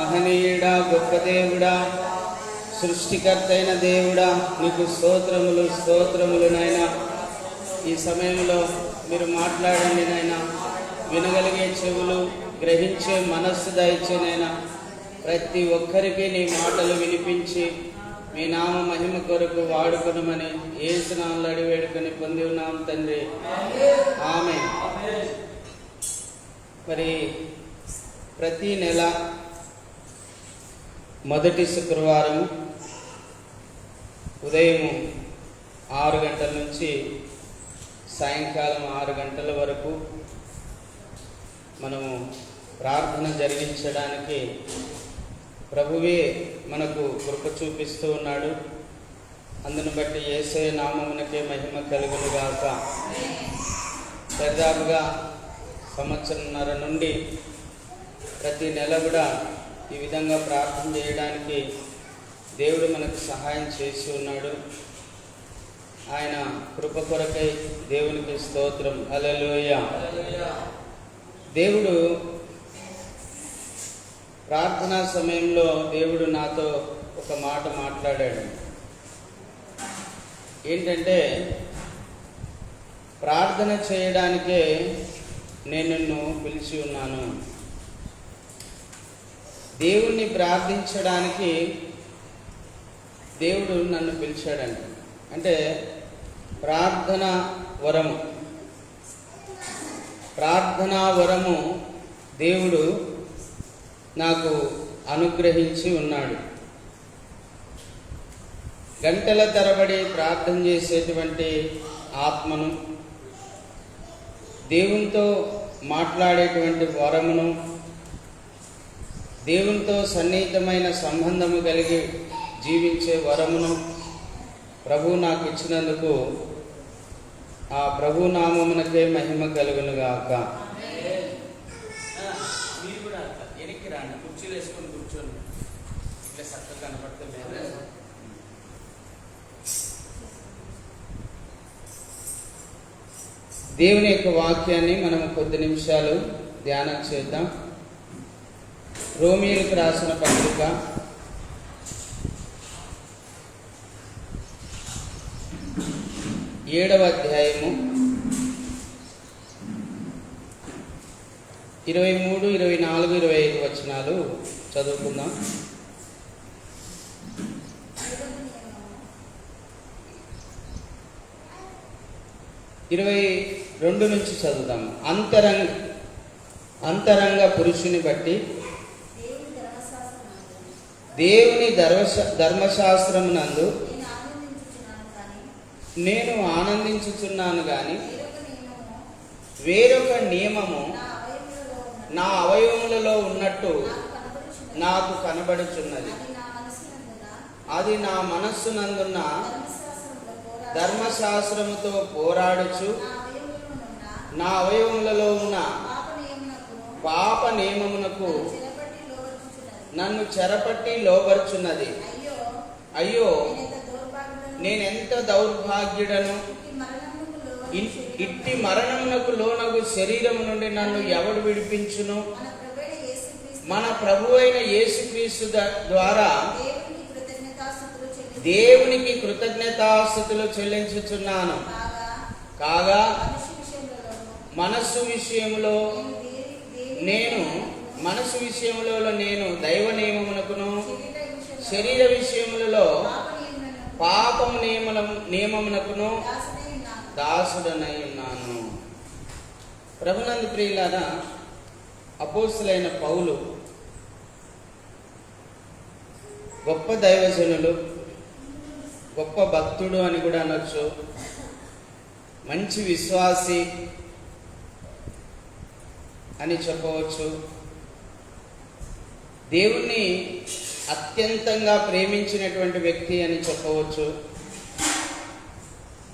మహనీయుడా, గొప్ప దేవుడా, సృష్టికర్త అయిన దేవుడా, నీకు స్తోత్రములు స్తోత్రములు నాయనా. ఈ సమయంలో మీరు మాట్లాడండి నాయనా. వినగలిగే చెవులు, గ్రహించే మనస్సు దయచేనైనా. ప్రతి ఒక్కరికి నీ మాటలు వినిపించి మీ నామ మహిమ కొరకు వాడుకొనమని యేసు నామములో అడిగి వేడుకొని పొంది ఉన్నాం తండ్రి, ఆమేన్. మరి ప్రతి నెల మొదటి శుక్రవారం ఉదయం 6 గంటల నుంచి సాయంకాలం 6 గంటల వరకు మనము ప్రార్థన జరిగించడానికి ప్రభువే మనకు కృప చూపిస్తూ ఉన్నాడు. అందును బట్టి యేసయ్య నామమునకే మహిమ కలుగును గాక. దాదాపుగా సంవత్సరంన్నర నుండి ప్రతి నెల కూడా ఈ విధంగా ప్రార్థన చేయడానికి దేవుడు మనకు సహాయం చేసి ఉన్నాడు. ఆయన కృప కొరకై దేవునికి స్తోత్రం. హల్లెలూయా. దేవుడు ప్రార్థనా సమయంలో దేవుడు నాతో ఒక మాట మాట్లాడాడు. ఏంటంటే, ప్రార్థన చేయడానికే నేను నిన్ను పిలిచి ఉన్నాను. దేవుణ్ణి ప్రార్థించడానికి దేవుడు నన్ను పిలిచాడంట. అంటే ప్రార్థనా వరము దేవుడు నాకు అనుగ్రహించి ఉన్నాడు. గంటల తరబడి ప్రార్థన చేసేటువంటి ఆత్మను, దేవునితో మాట్లాడేటువంటి వరమును, దేవునితో సన్నిహితమైన సంబంధము కలిగి జీవించే వరమును ప్రభు నాకు ఇచ్చినందుకు ఆ ప్రభు నామమునకే మహిమ కలుగును గాక. మీరు కూడా వెనక్కి రాండి, కుర్చీలు వేసుకొని కూర్చోండి. ఇట్లా చక్కగా కనపడుతుంది. దేవుని యొక్క వాక్యాన్ని మనము కొద్ది నిమిషాలు ధ్యానం చేద్దాం. రోమీయులకు రాసిన పత్రిక 7వ అధ్యాయము 23, 24, 25 వచనాలు చదువుకుందాం. 22 నుంచి చదువుదాం. అంతరంగ పురుషుని బట్టి దేవుని ధర్మశాస్త్రమునందు నేను ఆనందించుచున్నాను గాని వేరొక నియమము నా అవయవములలో ఉన్నట్టు నాకు కనబడుచున్నది. అది నా మనస్సునందున్న ధర్మశాస్త్రముతో పోరాడుచు నా అవయవములలో ఉన్న పాప నియమమునకు నన్ను చెరపట్టి లోబర్చున్నది. అయ్యో, నేనెంత దౌర్భాగ్యుడను! ఇట్టి మరణమునకు లోనగు శరీరము నుండి నన్ను ఎవడు విడిపించును? మన ప్రభువైన యేసుక్రీస్తు ద్వారా దేవునికి కృతజ్ఞతాస్తుతులు చెల్లించుచున్నాను. కాగా మనస్సు విషయంలో నేను దైవ నియమమునకును, శరీర విషయములలో పాపము నియమమునకును దాసుడనై ఉన్నాను. ప్రభునందు ప్రియులారా, అపోస్తలుడైన పౌలు గొప్ప దైవజనులు, గొప్ప భక్తుడు అని కూడా అనొచ్చు. మంచి విశ్వాసి అని చెప్పవచ్చు. దేవుణ్ణి అత్యంతంగా ప్రేమించినటువంటి వ్యక్తి అని చెప్పవచ్చు.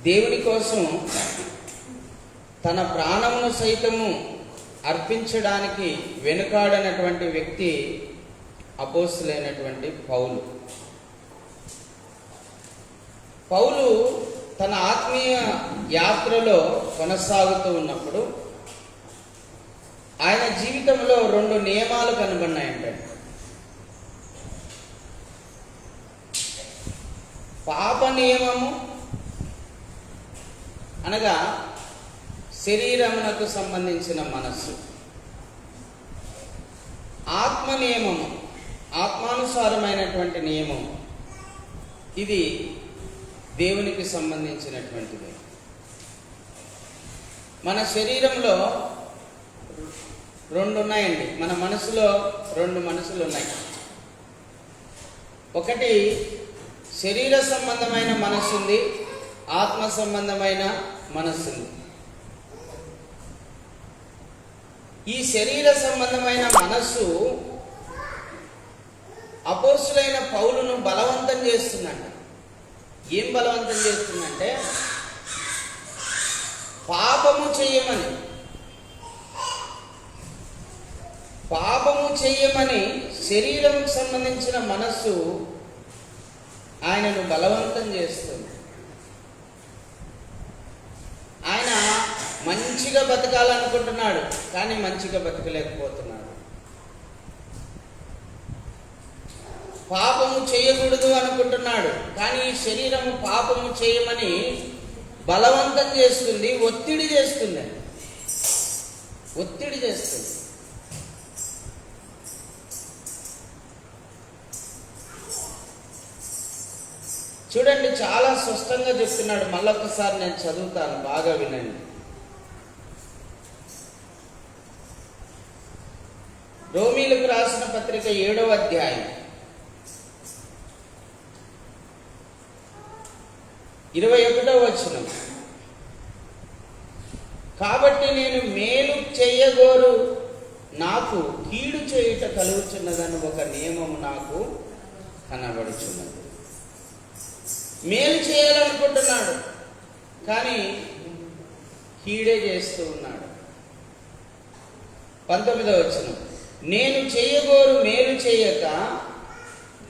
దేవుని కోసం తన ప్రాణమును సైతము అర్పించడానికి వెనుకాడనటువంటి వ్యక్తి అపోస్తలుడైనటువంటి పౌలు తన ఆత్మీయ యాత్రలో కొనసాగుతూ ఉన్నప్పుడు ఆయన జీవితంలో 2 నియమాలు కనబడినాయంట. పాప నియమము అనగా శరీరమునకు సంబంధించిన మనస్సు, ఆత్మ నియమము ఆత్మానుసారమైనటువంటి నియమం, ఇది దేవునికి సంబంధించినటువంటిది. మన శరీరంలో రెండు ఉన్నాయండి. మన మనసులో రెండు మనసులు ఉన్నాయి. ఒకటి శరీర సంబంధమైన మనస్సు ఉంది, ఆత్మ సంబంధమైన మనస్సు ఉంది. ఈ శరీర సంబంధమైన మనస్సు అపోస్తులైన పౌలును బలవంతం చేస్తుందంట. ఏం బలవంతం చేస్తుందంటే పాపము చెయ్యమని శరీరం సంబంధించిన మనస్సు ఆయనను బలవంతం చేస్తుంది. ఆయన మంచిగా బతకాలనుకుంటున్నాడు, కానీ మంచిగా బతకలేకపోతున్నాడు. పాపము చేయకూడదు అనుకుంటున్నాడు, కానీ ఈ శరీరము పాపము చేయమని బలవంతం చేస్తుంది, ఒత్తిడి చేస్తుంది. చూడండి, చాలా స్పష్టంగా చెప్తున్నాడు. మళ్ళొకసారి నేను చదువుతాను, బాగా వినండి. రోమీలకు రాసిన పత్రిక 7వ అధ్యాయం 21వ వచనం. కాబట్టి నేను మేలు చేయగోరు నాకు కీడు చేయుట కలుగుచున్నదని ఒక నియమము నాకు కనబడుచున్నది. మేలు చేయాలనుకుంటున్నాడు, కానీ కీడే చేస్తూ ఉన్నాడు. 19వ వచనం. నేను చేయగోరు మేలు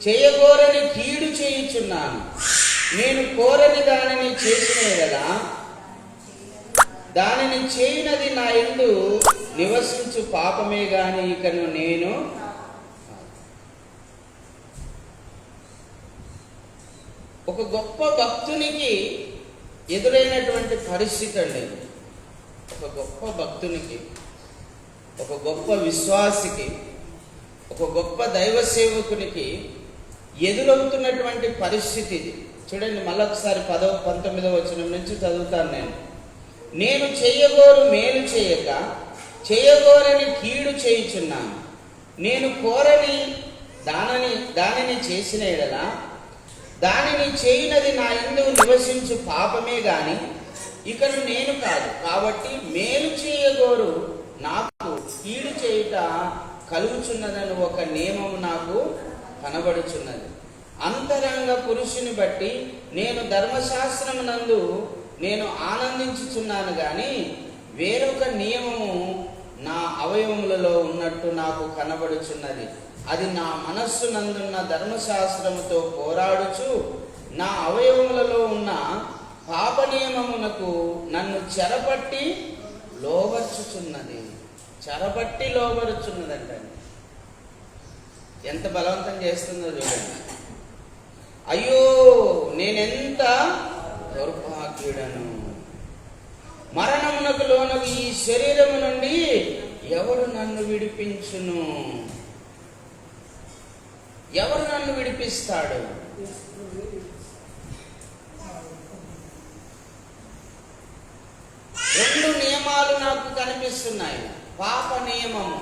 చేయగోరని కీడు చేయుచున్నాను. నేను కోరని దానిని చేసిన కదా దానిని చేయనది నా యందు నివసించు పాపమే గాని ఇకను నేను. ఒక గొప్ప భక్తునికి ఎదురైనటువంటి పరిస్థితి అండి. ఒక గొప్ప భక్తునికి, ఒక గొప్ప విశ్వాసికి, ఒక గొప్ప దైవ సేవకునికి ఎదురవుతున్నటువంటి పరిస్థితి ఇది. చూడండి, మళ్ళొకసారి 19వ వచనం నుంచి చదువుతాను. నేను చేయగోరు మేలు చేయగోరని కీడు చేయుచున్నాను. నేను కోరని దానిని చేసిన ఎడల దానిని చేయనది నా యందు నివసించు పాపమే గాని ఇకను నేను కాదు. కాబట్టి మేలు చేయగోరు నాకు కీడు చేయుట కలుగుచున్నదని ఒక నియమము నాకు కనబడుచున్నది. అంతరంగ పురుషుని బట్టి నేను ధర్మశాస్త్రమునందు నేను ఆనందించుచున్నాను గాని వేరొక నియమము నా అవయవములలో ఉన్నట్టు నాకు కనబడుచున్నది. అది నా మనస్సు నందున్న ధర్మశాస్త్రముతో పోరాడుచు నా అవయవములలో ఉన్న పాప నియమమునకు నన్ను చెరపట్టి లోబర్చుచున్నది. లోబరుచున్నదంట. ఎంత బలవంతం చేస్తుందో చూడండి. అయ్యో, నేనెంత దౌర్భాగ్యుడను. మరణమునకు లోనగు ఈ శరీరము నుండి ఎవరు నన్ను విడిపించును? ఎవరు నన్ను విడిపిస్తాడు? రెండు నియమాలు నాకు కనిపిస్తున్నాయి. పాప నియమము,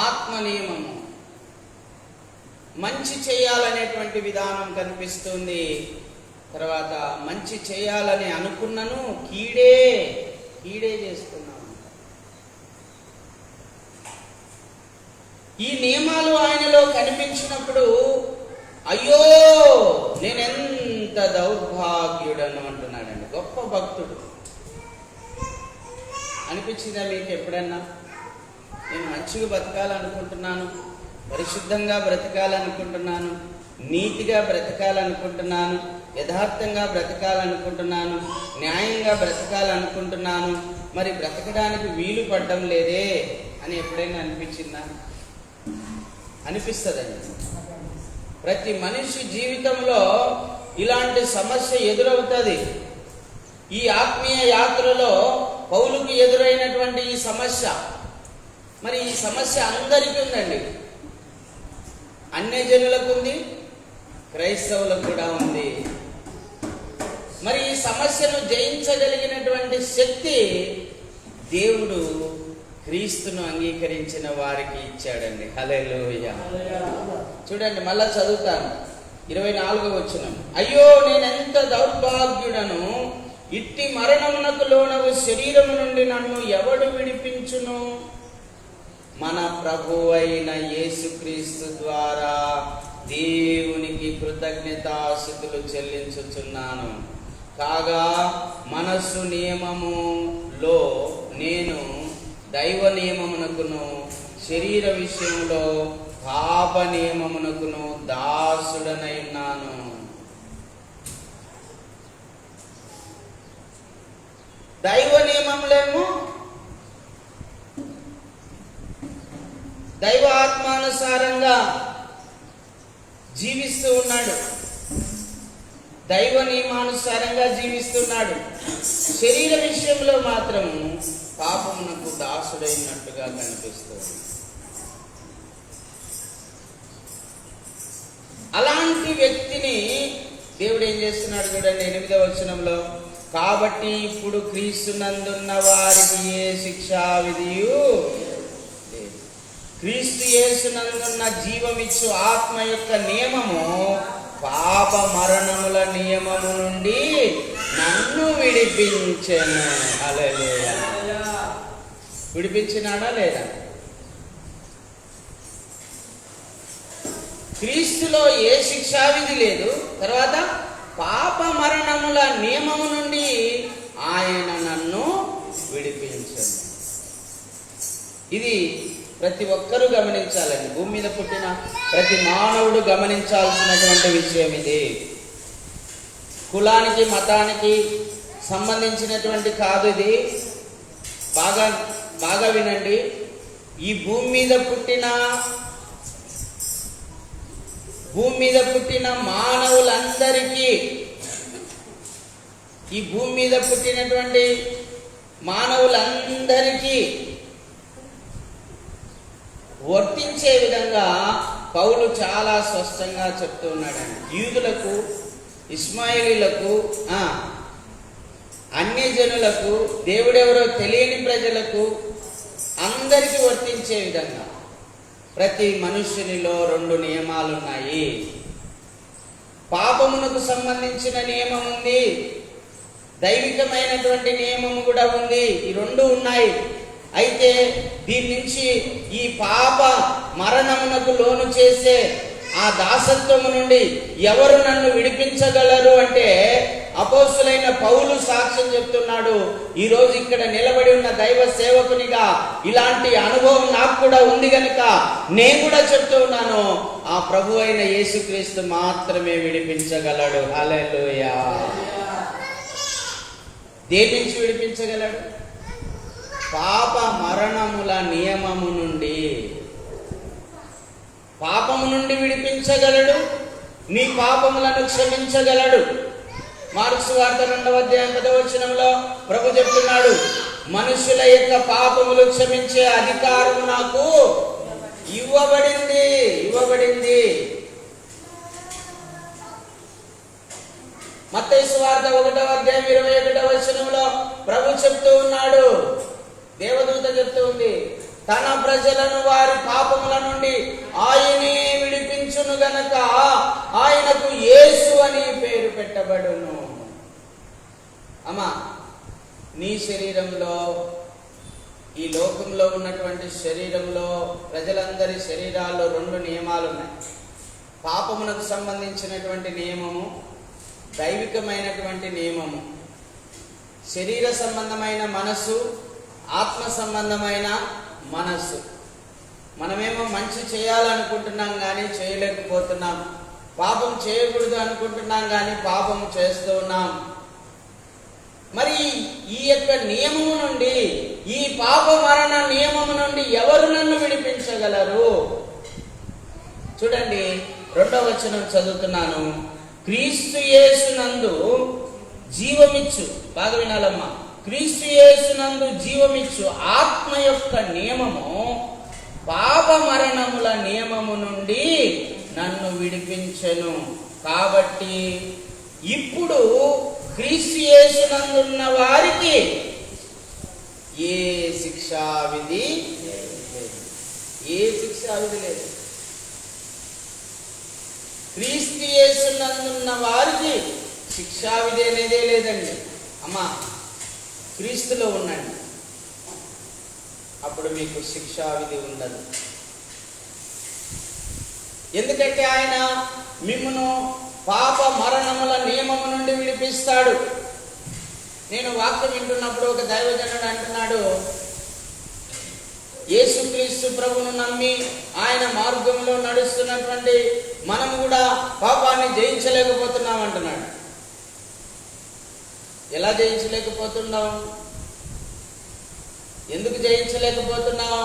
ఆత్మ నియమము. మంచి చేయాలనేటువంటి విధానం కనిపిస్తుంది. తర్వాత మంచి చేయాలని అనుకున్నాను, కీడే చేస్తున్నాను. ఈ నియమాలు ఆయనలో కనిపించినప్పుడు అయ్యో నేనెంత దౌర్భాగ్యుడను అంటున్నాడండి. గొప్ప భక్తుడు. అనిపించిందా మీకు ఎప్పుడన్నా? నేను మంచిగా బ్రతకాలనుకుంటున్నాను, పరిశుద్ధంగా బ్రతకాలనుకుంటున్నాను, నీతిగా బ్రతకాలనుకుంటున్నాను, యథార్థంగా బ్రతకాలనుకుంటున్నాను, న్యాయంగా బ్రతకాలనుకుంటున్నాను, మరి బ్రతకడానికి వీలు పడడం లేదే అని ఎప్పుడైనా అనిపించిందా? అనిపిస్తుందండి. ప్రతి మనిషి జీవితంలో ఇలాంటి సమస్య ఎదురవుతుంది. ఈ ఆత్మీయ యాత్రలో పౌలుకి ఎదురైనటువంటి ఈ సమస్య, మరి ఈ సమస్య అందరికీ ఉందండి. అన్యజనులకు ఉంది, క్రైస్తవులకు కూడా ఉంది. మరి ఈ సమస్యను జయించగలిగినటువంటి శక్తి దేవుడు క్రీస్తును అంగీకరించిన వారికి ఇచ్చాడండి. హల్లెలూయా. చూడండి, మళ్ళా చదువుతాను. 24వ వచనం. అయ్యో, నేనెంత దౌర్భాగ్యుడను! ఇట్టి మరణమునకు లోనగు శరీరము నుండి నన్ను ఎవడు విడిపించును? మన ప్రభువైన యేసుక్రీస్తు ద్వారా దేవునికి కృతజ్ఞతాస్తుతులు చెల్లించుచున్నాను. కాగా మనస్సు నియమములో నేను దైవ నియమమునకును, శరీర విషయంలో పాప నియమమునకును దాసుడనై ఉన్నాను. దైవ నియమములేమో దైవ ఆత్మానుసారంగా జీవిస్తూ ఉన్నాడు, దైవ నియమానుసారంగా జీవిస్తున్నాడు. శరీర విషయంలో మాత్రం పాపమునకు దాసుడైనట్టుగా కనిపిస్తుంది. అలాంటి వ్యక్తిని దేవుడు ఏం చేస్తున్నాడు చూడండి, 8వ వచనంలో. కాబట్టి ఇప్పుడు క్రీస్తునందున్న వారికి ఏ శిక్షా విధియు లేదు. క్రీస్తు యేసునందున్న జీవమిచ్చు ఆత్మ యొక్క నియమము పాప మరణముల నియమము నుండి నన్ను విడిపించెను. హల్లెలూయా. విడిపించినాడా లేదా? క్రీస్తులో ఏ శిక్షా విధి లేదు. తర్వాత పాప మరణముల నియమము నుండి ఆయన నన్ను విడిపించెను. ఇది ప్రతి ఒక్కరూ గమనించాలండి. భూమి మీద పుట్టిన ప్రతి మానవుడు గమనించాల్సినటువంటి విషయం ఇది. కులానికి మతానికి సంబంధించినటువంటి కాదు ఇది. బాగా వినండి. ఈ భూమి మీద పుట్టిన మానవులందరికీ, ఈ భూమి మీద పుట్టినటువంటి మానవులందరికీ వర్తించే విధంగా పౌలు చాలా స్పష్టంగా చెప్తూ ఉన్నాడండి. యూదులకు, ఇస్మాయిలీలకు, అన్యజనులకు, దేవుడెవరో తెలియని ప్రజలకు అందరికీ వర్తించే విధంగా ప్రతి మనుష్యునిలో 2 నియమాలు ఉన్నాయి. పాపమునకు సంబంధించిన నియమం ఉంది, దైవికమైనటువంటి నియమం కూడా ఉంది. ఈ 2 ఉన్నాయి. అయితే దీని నుంచి, ఈ పాప మరణమునకు లోను చేసే ఆ దాసత్వము నుండి ఎవరు నన్ను విడిపించగలరు అంటే అపోస్తులైన పౌలు సాక్ష్యం చెప్తున్నాడు. ఈ రోజు ఇక్కడ నిలబడి ఉన్న దైవ సేవకునిగా ఇలాంటి అనుభవం నాకు కూడా ఉంది గనుక నేను కూడా చెప్తూ ఉన్నాను, ఆ ప్రభు అయిన యేసుక్రీస్తు మాత్రమే విడిపించగలడు. హల్లెలూయా. దేని నుంచి విడిపించగలడు? పాప మరణముల నియమము నుండి. పాపము నుండి విడిపించగలడు, నీ పాపములను క్షమించగలడు. మార్కు సువార్త 2వ అధ్యాయం 10వ వచనంలో ప్రభు చెప్తున్నాడు, మనుషుల యొక్క పాపములు క్షమించే అధికారం నాకు ఇవ్వబడింది. మత్తయి సువార్త 1వ అధ్యాయం 21వ వచనంలో ప్రభు చెప్తూ ఉన్నాడు, దేవదూత చెప్తూ ఉంది, తన ప్రజలను వారి పాపముల నుండి ఆయనే విడిపించును గనక ఆయనకు యేసు అని పేరు పెట్టబడును. అమ్మా, నీ శరీరంలో, ఈ లోకంలో ఉన్నటువంటి శరీరంలో, ప్రజలందరి శరీరాల్లో 2 నియమాలు ఉన్నాయి. పాపమునకు సంబంధించినటువంటి నియమము, దైవికమైనటువంటి నియమము. శరీర సంబంధమైన మనస్సు, ఆత్మ సంబంధమైన మనస్సు. మనమేమో మంచి చేయాలనుకుంటున్నాం కానీ చేయలేకపోతున్నాం, పాపం చేయకూడదు అనుకుంటున్నాం కానీ పాపం చేస్తూ ఉన్నాం. మరి ఈ యొక్క నియమము నుండి, ఈ పాప మరణ నియమము నుండి ఎవరు నన్ను విడిపించగలరు? చూడండి, 2వ వచనం చదువుతున్నాను. క్రీస్తు యేసునందు జీవమిచ్చు, బాగా వినాలమ్మా, క్రీస్తు యేసునందు జీవమిచ్చు ఆత్మ యొక్క నియమము పాప మరణముల నియమము నుండి నన్ను విడిపించెను. కాబట్టి ఇప్పుడు క్రీస్తు యేసునందున్న వారికి ఏ శిక్షావిధి లేదు. ఏ శిక్షావిధి లేదు. క్రీస్తు యేసునందున్న వారికి శిక్షావిధి అనేదే లేదండి. అమ్మా, క్రీస్తులో ఉండండి, అప్పుడు మీకు శిక్షావిధి ఉండదు. ఎందుకంటే ఆయన మిమ్మును పాప మరణముల నియమము నుండి విడిపిస్తాడు. నేను వాక్యం వింటున్నప్పుడు ఒక దైవజనుడు అంటున్నాడు, యేసుక్రీస్తు ప్రభువును నమ్మి ఆయన మార్గంలో నడుస్తున్నటువంటి మనము కూడా పాపాన్ని జయించలేకపోతున్నాం అంటున్నాడు. ఎలా జయించలేకపోతున్నావు? ఎందుకు జయించలేకపోతున్నావు?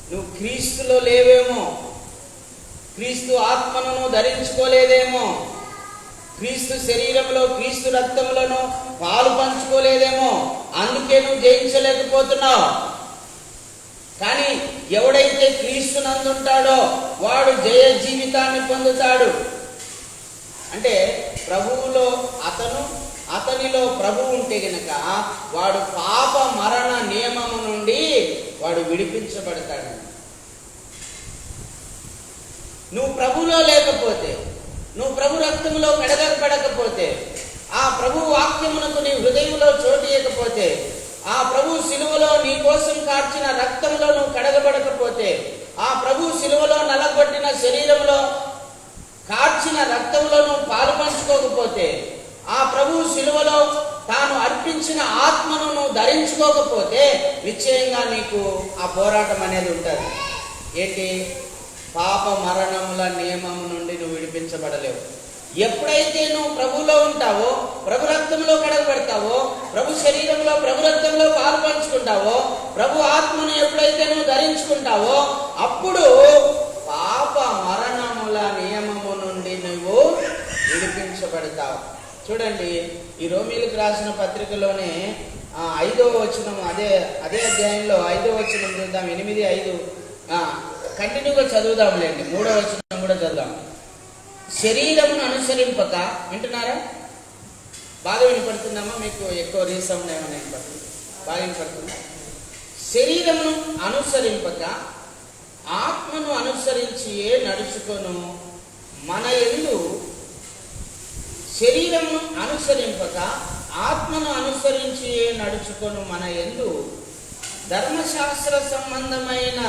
నువ్వు క్రీస్తులో లేవేమో, క్రీస్తు ఆత్మను ధరించుకోలేదేమో, క్రీస్తు శరీరంలో క్రీస్తు రక్తంలోనూ పాలు పంచుకోలేదేమో, అందుకే నువ్వు జయించలేకపోతున్నావు. కానీ ఎవడైతే క్రీస్తునందుంటాడో వాడు జయ జీవితాన్ని పొందుతాడు. అంటే ప్రభువులో అతనిలో ప్రభువు ఉంటే గనక వాడు పాప మరణ నియమము నుండి వాడు విడిపించబడతాడు. నువ్వు ప్రభువులో లేకపోతే, నువ్వు ప్రభు రక్తంలో కడగబడకపోతే, ఆ ప్రభు వాక్యమునకు నీ హృదయంలో చోటు ఇవ్వకపోతే, ఆ ప్రభు శిలువలో నీ కోసం కార్చిన రక్తంలో నువ్వు కడగబడకపోతే, ఆ ప్రభు శిలువలో నలగొట్టిన శరీరంలో కార్చిన రక్తంలో నువ్వు పాలు పంచుకోకపోతే, ఆ ప్రభు శిలువలో తాను అర్పించిన ఆత్మను నువ్వు ధరించుకోకపోతే నిశ్చయంగా నీకు ఆ పోరాటం అనేది ఉంటుంది. ఏంటి? పాప మరణముల నియమము నుండి నువ్వు విడిపించబడలేవు. ఎప్పుడైతే నువ్వు ప్రభువులో ఉంటావో, ప్రభు రక్తంలో కడగబడతావో, ప్రభు శరీరంలో ప్రభు రక్తంలో పాలు పంచుకుంటావో, ప్రభు ఆత్మను ఎప్పుడైతే నువ్వు ధరించుకుంటావో అప్పుడు పాప మరణముల నియమము నుండి నువ్వు విడిపించబడతావు. చూడండి, ఈ రోమీలకు రాసిన పత్రికలోనే 5వ వచనం, అదే అధ్యాయంలో 5వ వచనం చూద్దాం. 8:5 కంటిన్యూగా చదువుదాంలేండి. 3వ వచనం కూడా చదువుదాం. శరీరమును అనుసరింపక, వింటున్నారా? బాగా వినపడుతుందమ్మా? మీకు ఎక్కువ రీసౌండ్ ఏమైనా వినపడుతుంది? బాగా వినపడుతుందా? శరీరమును అనుసరింపక ఆత్మను అనుసరించి నడుచుకొను మన యందు, శరీరమును అనుసరింపక ఆత్మను అనుసరించి నడుచుకొను మన యందు ధర్మశాస్త్ర సంబంధమైన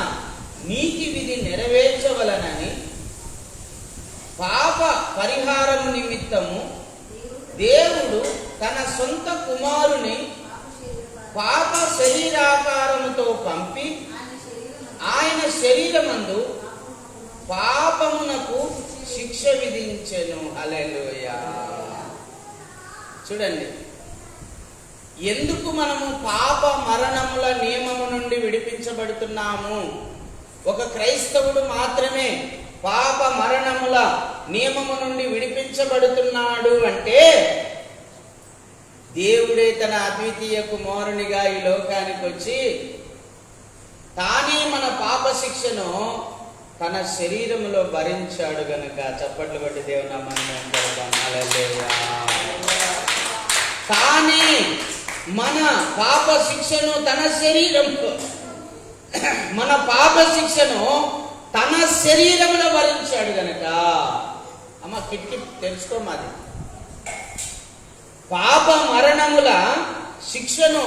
నీతి విధి నెరవేర్చవలనని పాప పరిహారము నిమిత్తము దేవుడు తన సొంత కుమారుని పాప శరీరాకారముతో పంపి ఆయన శరీరమందు పాపమునకు శిక్ష విధించెను. హల్లెలూయా. చూడండి, ఎందుకు మనము పాప మరణముల నియమము నుండి విడిపించబడుతున్నాము? ఒక క్రైస్తవుడు మాత్రమే పాప మరణముల నియమము నుండి విడిపించబడుతున్నాడు అంటే దేవుడే తన అద్వితీయ కుమారునిగా ఈ లోకానికి వచ్చి తానే మన పాప శిక్షను తన శరీరములో భరించాడు గనుక చప్పట్లు కొట్టి దేవుని నామమున హల్లెలూయా. తానే మన పాప శిక్షను తన శరీరంలో, మన పాప శిక్షను తన శరీరంలో భరించాడు గనక, అమ్మ కిటికీ తెలుసుకోమాది, పాప మరణముల శిక్షను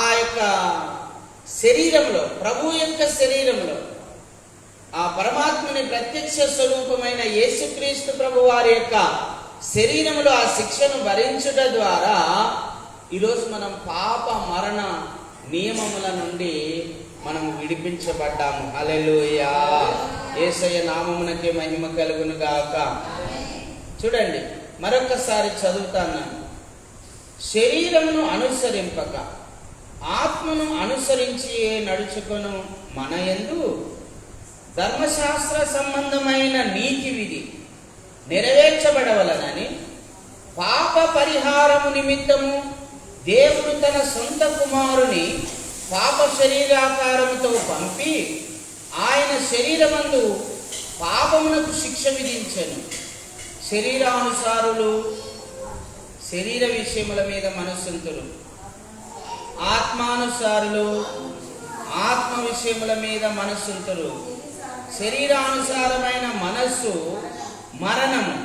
ఆ యొక్క శరీరంలో, ప్రభు యొక్క శరీరంలో, ఆ పరమాత్మని ప్రత్యక్ష స్వరూపమైన యేసుక్రీస్తు ప్రభు వారి యొక్క శరీరంలో ఆ శిక్షను భరించుట ద్వారా ఈరోజు మనం పాప మరణ నియమముల నుండి మనం విడిపించబడ్డాము. హల్లెలూయా. యేసయ్య నామమునకే మహిమ కలుగును గాక. చూడండి, మరొకసారి చదువుతాను. శరీరమును అనుసరింపక ఆత్మను అనుసరించి నడుచుకొను మన యందు ధర్మశాస్త్ర సంబంధమైన నీతి విధి నెరవేర్చబడవలనని పాప పరిహారము నిమిత్తము దేవుడు తన సొంత కుమారుని పాప శరీరాకారముతో పంపి ఆయన శరీరమందు పాపమునకు శిక్ష విధించెను. శరీరానుసారులు శరీర విషయముల మీద మనస్సుంతులు, ఆత్మానుసారులు ఆత్మ విషయముల మీద మనస్సుంతులు. శరీరానుసారమైన మనస్సు మరణము,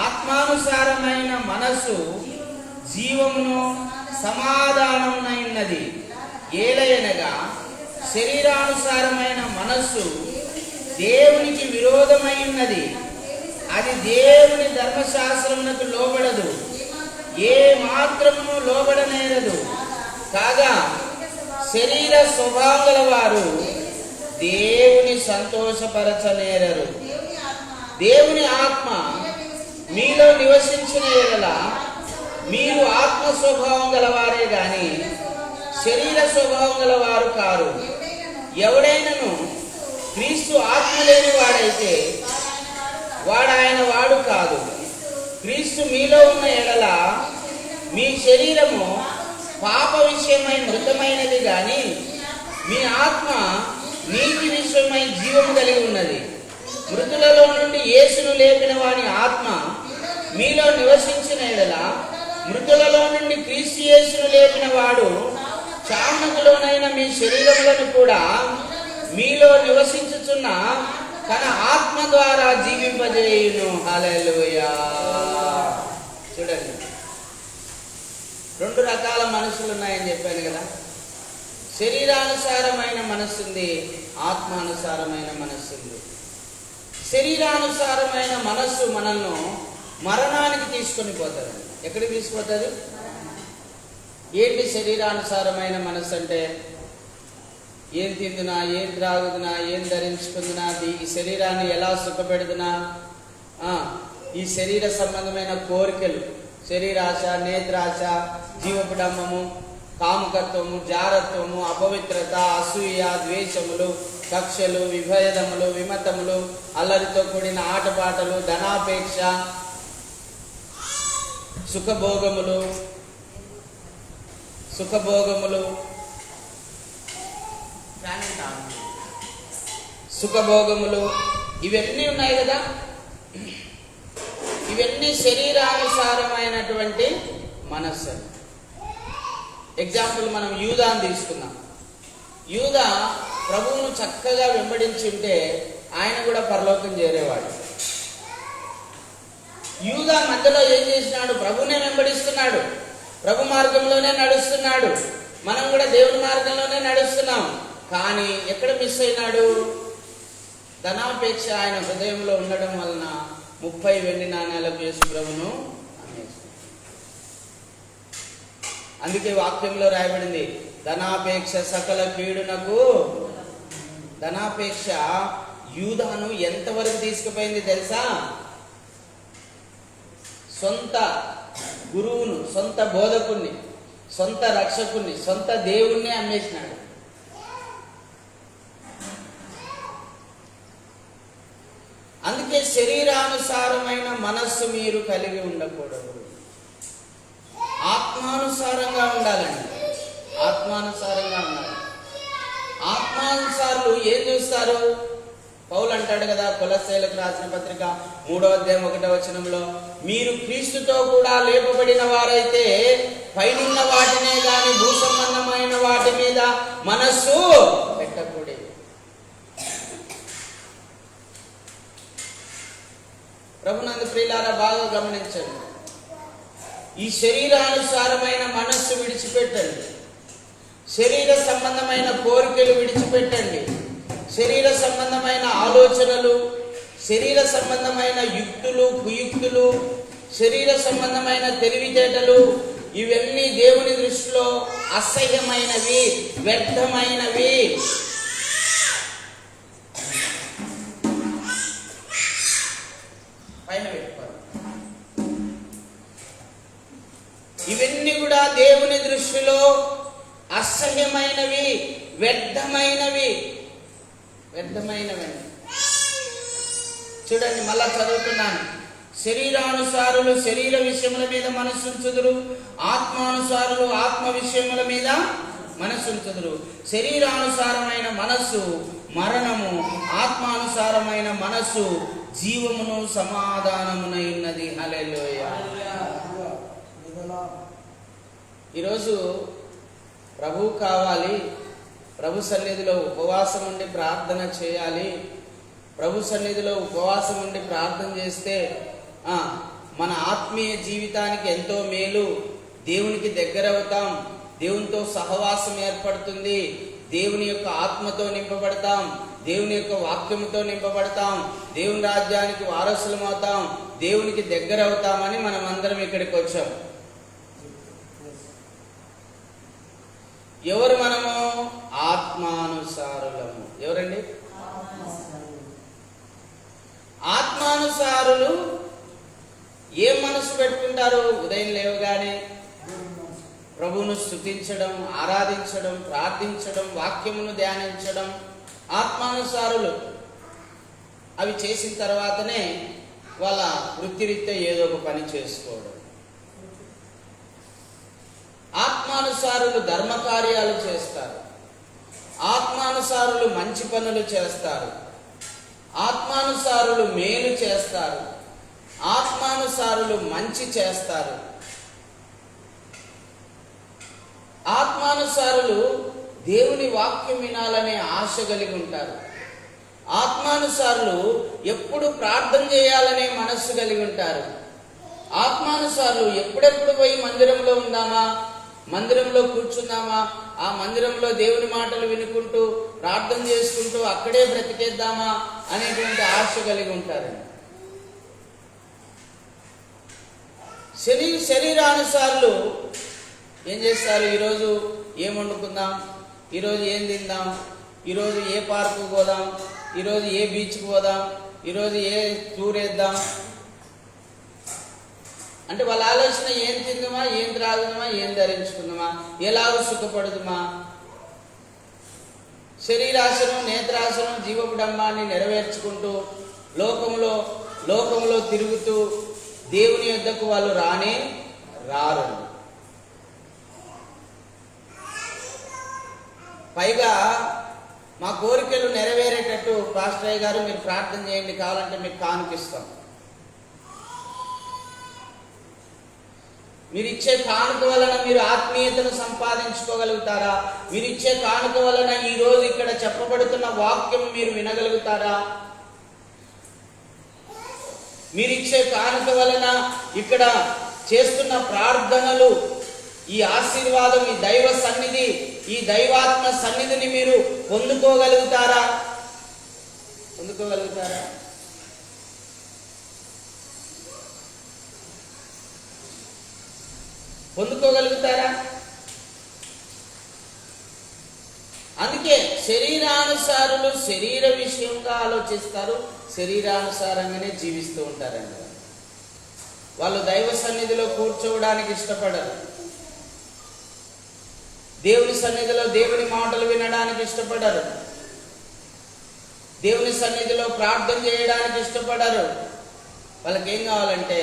ఆత్మానుసారమైన మనస్సు జీవమును సమాధానమునైనది. ఏలయనగా శరీరానుసారమైన మనస్సు దేవునికి విరోధమై ఉన్నది, అది దేవుని ధర్మశాస్త్రమునకు లోబడదు, ఏ మాత్రమును లోబడనేరదు. కాగా శరీర స్వభావం గల వారు దేవుని సంతోషపరచనేరరు. దేవుని ఆత్మ మీలో నివసించిన ఎడల మీరు ఆత్మ స్వభావం గలవారే గాని శరీర స్వభావం గలవారు కారు. ఎవడైనను క్రీస్తు ఆత్మ లేని వాడైతే వాడాయన వాడు కాదు. క్రీస్తు మీలో ఉన్న ఎడల మీ శరీరము పాప విషయమై మృతమైనది గాని మీ ఆత్మ నీతి విషయమై జీవము కలిగి ఉన్నది. మృతులలో నుండి యేసును లేపిన వాని ఆత్మ మీలో నివసించిన ఎడల మృతులలో నుండి క్రీస్తు యేసును లేపిన వాడు చావునకులోనైన మీ శరీరములను కూడా మీలో నివసించుచున్న తన ఆత్మ ద్వారా జీవింపజేయును. హల్లెలూయా. చూడండి, 2 రకాల మనసులు ఉన్నాయని చెప్పాను కదా. శరీరానుసారమైన మనస్సు ఉంది, ఆత్మానుసారమైన మనస్సు ఉంది. శరీరానుసారమైన మనస్సు మనల్ని మరణానికి తీసుకొని పోతుంది. ఎక్కడికి తీసుకుపోతుంది? ఏంటి శరీరానుసారమైన మనస్సు అంటే? ఏం తిందునా, ఏం త్రాగుదునా, ఏం ధరించుకుందునా, ఈ శరీరాన్ని ఎలా సుఖపెడుతున్నా, ఈ శరీర సంబంధమైన కోరికలు, శరీరాశ, నేత్రాశ, జీవపుడంబము, కాముకత్వము, జారత్వము, అపవిత్రత, అసూయ, ద్వేషములు, కక్షలు, విభేదములు, విమతములు, అల్లరితో కూడిన ఆటపాటలు, ధనాపేక్ష, సుఖభోగములు ఇవన్నీ ఉన్నాయి కదా. ఇవన్నీ శరీరానుసారమైనటువంటి మనస్సు. ఎగ్జాంపుల్ మనం యూదాను తీసుకుందాం. యూదా ప్రభువును చక్కగా వెంబడించి ఉంటే ఆయన కూడా పరలోకం చేరేవాడు. యూదా మధ్యలో ఏం చేసినాడు? ప్రభువునే వెంబడిస్తున్నాడు, ప్రభు మార్గంలోనే నడుస్తున్నాడు. మనం కూడా దేవుని మార్గంలోనే నడుస్తున్నాం. కానీ ఎక్కడ మిస్ అయినాడు? ధనాపేక్ష ఆయన హృదయంలో ఉండడం వలన 30 వెండి నాణ్యాలకు యేసు ప్రభువును అమ్మేశాడు. అందుకే వాక్యంలో రాయబడింది, ధనాపేక్ష సకల కీడునకు. ధనాపేక్ష యూదాను ఎంతవరకు తీసుకుపోయింది తెలుసా? సొంత గురువును, సొంత బోధకుణ్ణి, సొంత రక్షకుణ్ణి, సొంత దేవుణ్ణి అమ్మేసినాడు. అందుకే శరీరానుసారమైన మనస్సు మీరు కలిగి ఉండకూడదు, ఆత్మానుసారంగా ఉండాలండి. ఆత్మానుసారంగా ఉండాలి. ఆత్మానుసారులు ఏం చూస్తారు? పౌలు అంటాడు కదా, కొలస్సీయులకు రాసిన పత్రిక 3వ అధ్యాయం 1వ వచనంలో, మీరు క్రీస్తుతో కూడా లేపబడిన వారైతే పైనున్న వాటినే గాని భూ సంబంధమైన వాటి మీద మనస్సు పెట్టకూడదు. ప్రభునందు ప్రియులారా, బాగా గమనించండి. ఈ శరీరానుసారమైన మనస్సు విడిచిపెట్టండి. శరీర సంబంధమైన కోరికలు విడిచిపెట్టండి. శరీర సంబంధమైన ఆలోచనలు, శరీర సంబంధమైన యుక్తులు, కుయుక్తులు, శరీర సంబంధమైన తెలివితేటలు, ఇవన్నీ దేవుని దృష్టిలో అసహ్యమైనవి, వ్యర్థమైనవి. పైన పెట్టుకోవాలి. ఇవన్నీ కూడా దేవుని దృష్టిలో అసహ్యమైనవి, వ్యర్థమైనవి. వ్యర్థమైనవని. చూడండి, మళ్ళా చదువుతున్నాను. శరీరానుసారులు శరీర విషయముల మీద మనసుంచుదురు, ఆత్మానుసారులు ఆత్మ విషయముల మీద మనసుంచుదురు. శరీరానుసారమైన మనస్సు మరణము, ఆత్మానుసారమైన మనస్సు జీవమును సమాధానమునైనది. హల్లెలూయా. ఈరోజు ప్రభువు కావాలి, ప్రభు సన్నిధిలో ఉపవాసం ఉండి ప్రార్థన చేయాలి. ప్రభు సన్నిధిలో ఉపవాసం ఉండి ప్రార్థన చేస్తే మన ఆత్మీయ జీవితానికి ఎంతో మేలు. దేవునికి దగ్గర అవుతాం, దేవునితో సహవాసం ఏర్పడుతుంది, దేవుని యొక్క ఆత్మతో నింపబడతాం, దేవుని యొక్క వాక్యముతో నింపబడతాం, దేవుని రాజ్యానికి వారసులమవుతాం, దేవునికి దగ్గర అవుతామని మనం అందరం ఇక్కడికి వచ్చాం. ఎవరు మనము? ఆత్మానుసారులము. ఎవరండి? ఆత్మానుసారులు ఏం మనసు పెట్టుకుంటారు? ఉదయం లేవగానే ప్రభువును స్తుతించడం, ఆరాధించడం, ప్రార్థించడం, వాక్యమును ధ్యానించడం ఆత్మానుసారులు. అవి చేసిన తర్వాతనే వాళ్ళ వృత్తిరీత్యా ఏదో ఒక పని చేసుకోవడం. ఆత్మానుసారులు ధర్మకార్యాలు చేస్తారు, ఆత్మానుసారులు మంచి పనులు చేస్తారు, ఆత్మానుసారులు మేలు చేస్తారు, ఆత్మానుసారులు మంచి చేస్తారు. ఆత్మానుసారులు దేవుని వాక్యం వినాలనే ఆశ కలిగి ఉంటారు. ఆత్మానుసారులు ఎప్పుడు ప్రార్థన చేయాలనే మనస్సు కలిగి ఉంటారు. ఆత్మానుసారులు ఎప్పుడెప్పుడు పోయి మందిరంలో ఉందామా, మందిరంలో కూర్చుందామా, ఆ మందిరంలో దేవుని మాటలు వినుకుంటూ ప్రార్థన చేసుకుంటూ అక్కడే బ్రతికేద్దామా అనేటువంటి ఆశ కలిగి ఉంటారు. శరీరానుసారులు ఏం చేస్తారు? ఈరోజు ఏం వండుకుందాం, ఈరోజు ఏం తిందాం, ఈరోజు ఏ పార్కు పోదాం, ఈరోజు ఏ బీచ్కి పోదాం, ఈరోజు ఏ టూర్ వేద్దాం అంటే వాళ్ళ ఆలోచన ఏం తిందామా, ఏం త్రాగుదామా, ఏం ధరించుకుందామా, ఎలాగో సుఖపడుదామా. శరీరాశను, నేత్రాశను, జీవపు డంబాన్ని నెరవేర్చుకుంటూ లోకములో తిరుగుతూ దేవుని యొద్దకు వాళ్ళు రారు. పైగా మా కోరికలు నెరవేరేటట్టు పాస్టర్ గారు మీరు ప్రార్థన చేయండి, కావాలంటే మీకు కానుకిస్తాం. మీరు ఇచ్చే కానుక వలన మీరు ఆత్మీయతను సంపాదించుకోగలుగుతారా? మీరు ఇచ్చే కానుక వలన ఈరోజు ఇక్కడ చెప్పబడుతున్న వాక్యం మీరు వినగలుగుతారా? మీరిచ్చే కానుక వలన ఇక్కడ చేస్తున్న ప్రార్థనలు, ఈ ఆశీర్వాదం, ఈ దైవ సన్నిధి, ఈ దైవాత్మ సన్నిధిని మీరు పొందుకోగలుగుతారా? పొందుకోగలుగుతారా? అందుకే శరీరానుసారులు శరీర విషయంగా ఆలోచిస్తారు, శరీరానుసారంగానే జీవిస్తూ ఉంటారండి. వాళ్ళు దైవ సన్నిధిలో కూర్చోవడానికి ఇష్టపడరు, దేవుని సన్నిధిలో దేవుని మాటలు వినడానికి ఇష్టపడరు, దేవుని సన్నిధిలో ప్రార్థన చేయడానికి ఇష్టపడరు. వాళ్ళకి ఏం కావాలంటే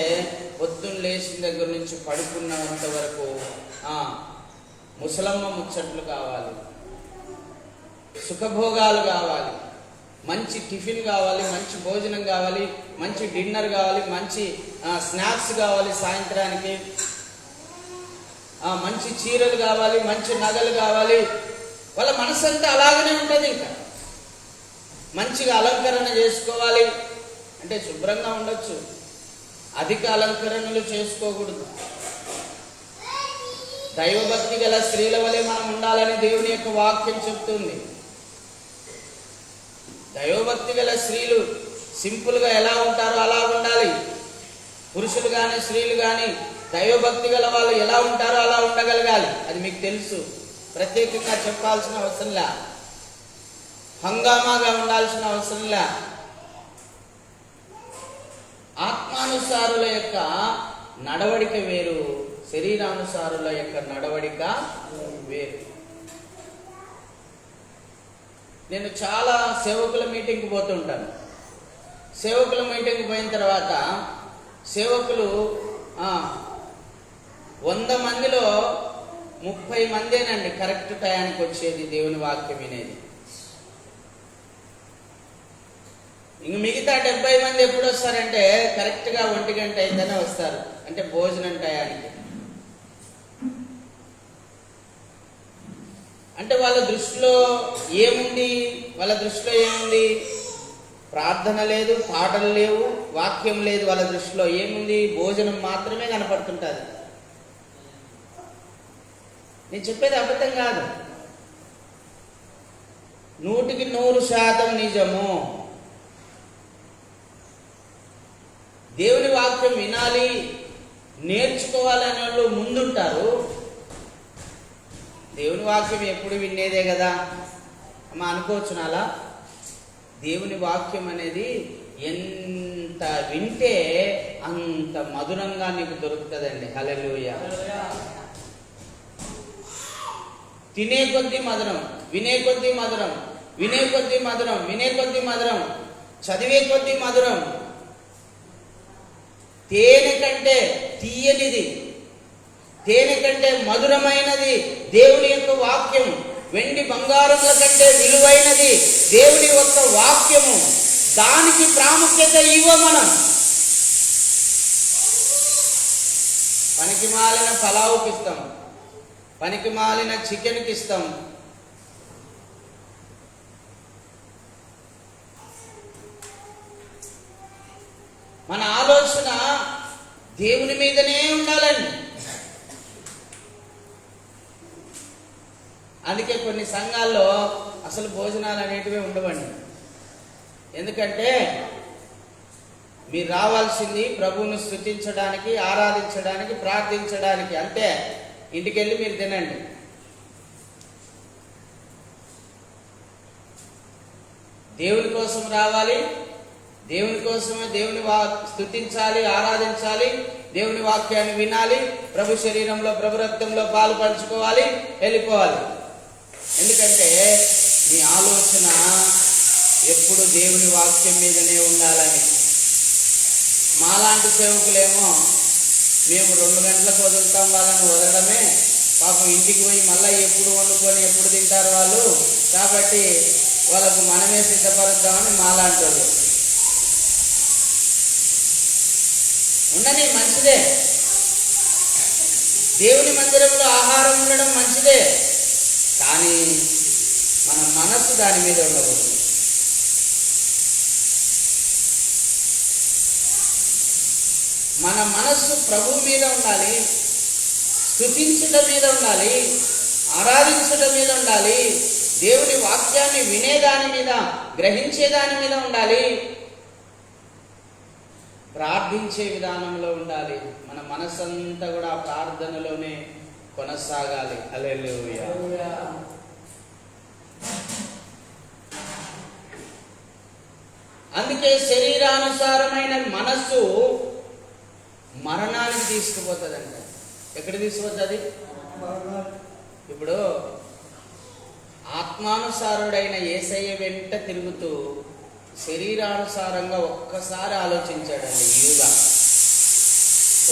పొద్దున్న లేచిన దగ్గర నుంచి పడుకున్నంత వరకు ముసలమ్మ ముచ్చట్లు కావాలి, సుఖభోగాలు కావాలి, మంచి టిఫిన్ కావాలి, మంచి భోజనం కావాలి, మంచి డిన్నర్ కావాలి, మంచి స్నాక్స్ కావాలి, సాయంత్రానికి మంచి చీరలు కావాలి, మంచి నగలు కావాలి. వాళ్ళ మనసు అంతా అలాగనే ఉంటుంది. ఇంకా మంచిగా అలంకరణ చేసుకోవాలి అంటే శుభ్రంగా ఉండొచ్చు, అధిక అలంకరణలు చేసుకోకూడదు. దైవభక్తి గల స్త్రీల వలె మనం ఉండాలని దేవుని యొక్క వాక్యం చెప్తుంది. దైవభక్తి గల స్త్రీలు సింపుల్గా ఎలా ఉంటారో అలా ఉండాలి. పురుషులు కానీ స్త్రీలు కానీ దైవభక్తి గల వాళ్ళు ఎలా ఉంటారో అలా ఉండగలగాలి. అది మీకు తెలుసు, ప్రత్యేకంగా చెప్పాల్సిన అవసరంలా, హంగామాగా ఉండాల్సిన అవసరంలా. ఆత్మానుసారుల యొక్క నడవడిక వేరు, శరీరానుసారుల యొక్క నడవడిక వేరు. నేను చాలా సేవకుల మీటింగ్కి పోతుంటాను. సేవకుల మీటింగ్కి పోయిన తర్వాత సేవకులు 100 మందిలో 30 మందేనండి కరెక్ట్ టయానికి వచ్చేది దేవుని వాక్యం వినేది. ఇంక మిగతా 70 మంది ఎప్పుడు వస్తారంటే కరెక్ట్గా 1 గంట అయితేనే వస్తారు, అంటే భోజనం టయానికి. అంటే వాళ్ళ దృష్టిలో ఏముంది? ప్రార్థన లేదు, పాటలు లేవు, వాక్యం లేదు. వాళ్ళ దృష్టిలో ఏముంది? భోజనం మాత్రమే కనపడుతుంటుంది. నేను చెప్పేది అబద్ధం కాదు, 100% నిజము. దేవుని వాక్యం వినాలి, నేర్చుకోవాలనే వాళ్ళు ముందుంటారు. దేవుని వాక్యం ఎప్పుడు వినేదే కదా అమ్మ అనుకోవచ్చు. అలా దేవుని వాక్యం అనేది ఎంత వింటే అంత మధురంగా నీకు దొరుకుతుందండి. హల్లెలూయా. తినే కొద్దీ మధురం, వినే కొద్దీ మధురం, వినే కొద్దీ మధురం, వినే కొద్దీ మధురం, చదివే కొద్దీ మధురం. తేనె కంటే తీయనిది, తేనె కంటే మధురమైనది దేవుని యొక్క వాక్యం. వెండి బంగారముల కంటే విలువైనది దేవుని యొక్క వాక్యము. దానికి ప్రాముఖ్యత మనం. పనికి మాలిన పలావుకి ఇస్తాం, పనికి మాలిన చికెన్కి ఇస్తాం. మన ఆలోచన దేవుని మీదనే ఉండాలండి. అందుకే కొన్ని సంఘాల్లో అసలు భోజనాలు అనేటివి ఉండవండి. ఎందుకంటే మీరు రావాల్సింది ప్రభువును స్తుతించడానికి, ఆరాధించడానికి, ప్రార్థించడానికి. అంతే. ఇంటికెళ్ళి మీరు తినండి. దేవుని కోసం రావాలి, దేవుని కోసమే దేవుని స్తుతించాలి, ఆరాధించాలి, దేవుని వాక్యాన్ని వినాలి, ప్రభు శరీరంలో ప్రభు రక్తంలో పాలు పంచుకోవాలి, వెళ్ళిపోవాలి. ఎందుకంటే మీ ఆలోచన ఎప్పుడు దేవుని వాక్యం మీదనే ఉండాలని. మాలాంటి సేవకులేమో మేము 2 గంటలకు వదులుతాం, వాళ్ళని వదలడమే. పాపం ఇంటికి పోయి మళ్ళీ ఎప్పుడు వండుకొని ఎప్పుడు తింటారు వాళ్ళు, కాబట్టి వాళ్ళకు మనమే సిద్ధపరుద్దామని మాలాంటి వాళ్ళు. ఉండని, మంచిదే. దేవుని మందిరంలో ఆహారం ఉండడం మంచిదే, కానీ మన మనస్సు దాని మీద ఉండకూడదు. మన మనస్సు ప్రభువు మీద ఉండాలి, స్తుతించడం మీద ఉండాలి, ఆరాధించడం మీద ఉండాలి, దేవుని వాక్యాన్ని వినేదాని మీద, గ్రహించేదాని మీద ఉండాలి, ప్రార్థించే విధానంలో ఉండాలి. మన మనస్సంతా కూడా ప్రార్థనలోనే కొనసాగాలి. హల్లెలూయా. అందుకే శరీరానుసారమైన మనస్సు మరణానికి తీసుకుపోతుందంట. ఎక్కడ తీసుకుపోతుంది? ఇప్పుడు ఆత్మానుసారుడైన యేసయ్య వెంట తిరుగుతూ శరీరానుసారంగా ఒక్కసారి ఆలోచించాడండి యూదా.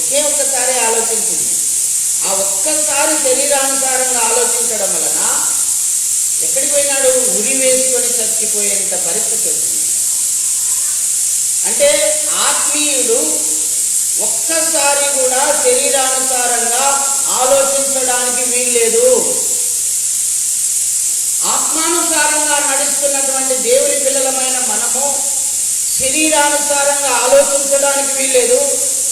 ఒక్కసారి ఆలోచించింది. ఆ ఒక్కసారి శరీరానుసారంగా ఆలోచించడం వలన ఎక్కడికి పోయినాడు? ఉరి వేసుకొని చచ్చిపోయేంత పరిస్థితి వచ్చింది. అంటే ఆత్మీయుడు ఒక్కసారి కూడా శరీరానుసారంగా ఆలోచించడానికి వీల్లేదు. ఆత్మానుసారంగా నడుస్తున్నటువంటి దేవుని పిల్లలమైన మనము శరీరానుసారంగా ఆలోచించడానికి వీల్లేదు.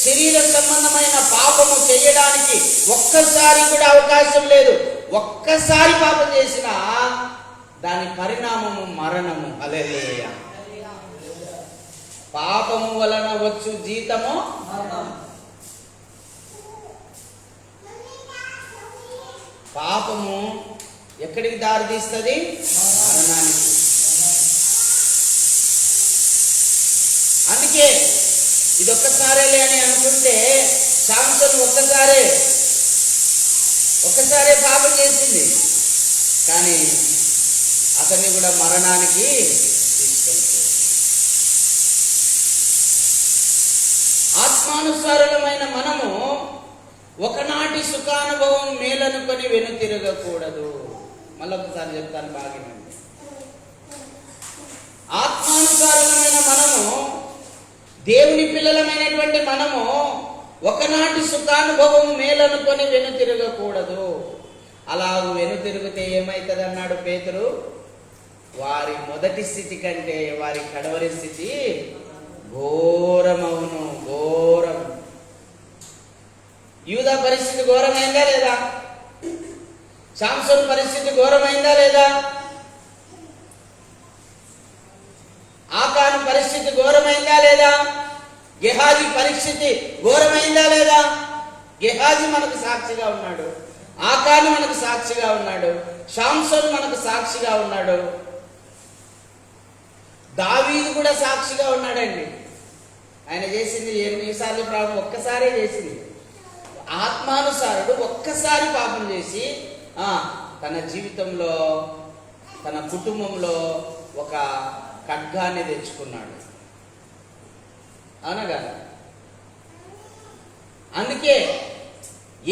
శరీర సంబంధమైన పాపము చేయడానికి ఒక్కసారి కూడా అవకాశం లేదు. ఒక్కసారి పాపం చేసినా దాని పరిణామము మరణము. హల్లెలూయా. పాపము వలన వచ్చు జీతము పాపము ఎక్కడికి దారి తీస్తుంది? మరణానికి. అందుకే ఇది ఒక్కసారేలే అని అనుకుంటే శాంసన్ ఒక్కసారే పాపం చేసింది, కానీ ఆ అతన్ని కూడా మరణానికి తీసుకెళ్తాడు. ఆత్మానుసారులమైన మనము ఒకనాటి సుఖానుభవం మేలనుకొని వెనుతిరగకూడదు. మళ్ళొకసారి చెప్తాను బాగినండి. ఆత్మానుసారులమైన మనము, దేవుని పిల్లలమైనటువంటి మనము ఒకనాటి సుఖానుభవం మేలనుకొని వెనుతిరగకూడదు. అలా వెనుతిరిగితే ఏమవుతుంది అన్నాడు పేతురు? వారి మొదటి స్థితి కంటే వారి కడవరి స్థితి ఘోరమవును. ఘోరం. యూదా పరిస్థితి ఘోరమైందా లేదా? శాంసోను పరిస్థితి ఘోరమైందా లేదా? ఆకాను పరిస్థితి ఘోరమైందా లేదా? గెహాజీ పరిస్థితి ఘోరమైందా లేదా? గెహాజీ మనకు సాక్షిగా ఉన్నాడు, ఆకాను మనకు సాక్షిగా ఉన్నాడు, శాంసోను మనకు సాక్షిగా ఉన్నాడు, దావీదు కూడా సాక్షిగా ఉన్నాడండి. ఆయన చేసింది ఎన్నిసార్లు పాపం? ఒక్కసారే చేసింది. ఆత్మానుసారుడు ఒక్కసారి పాపం చేసి తన జీవితంలో, తన కుటుంబంలో ఒక ఖడ్గాన్ని తెచ్చుకున్నాడు. అవునగా? అందుకే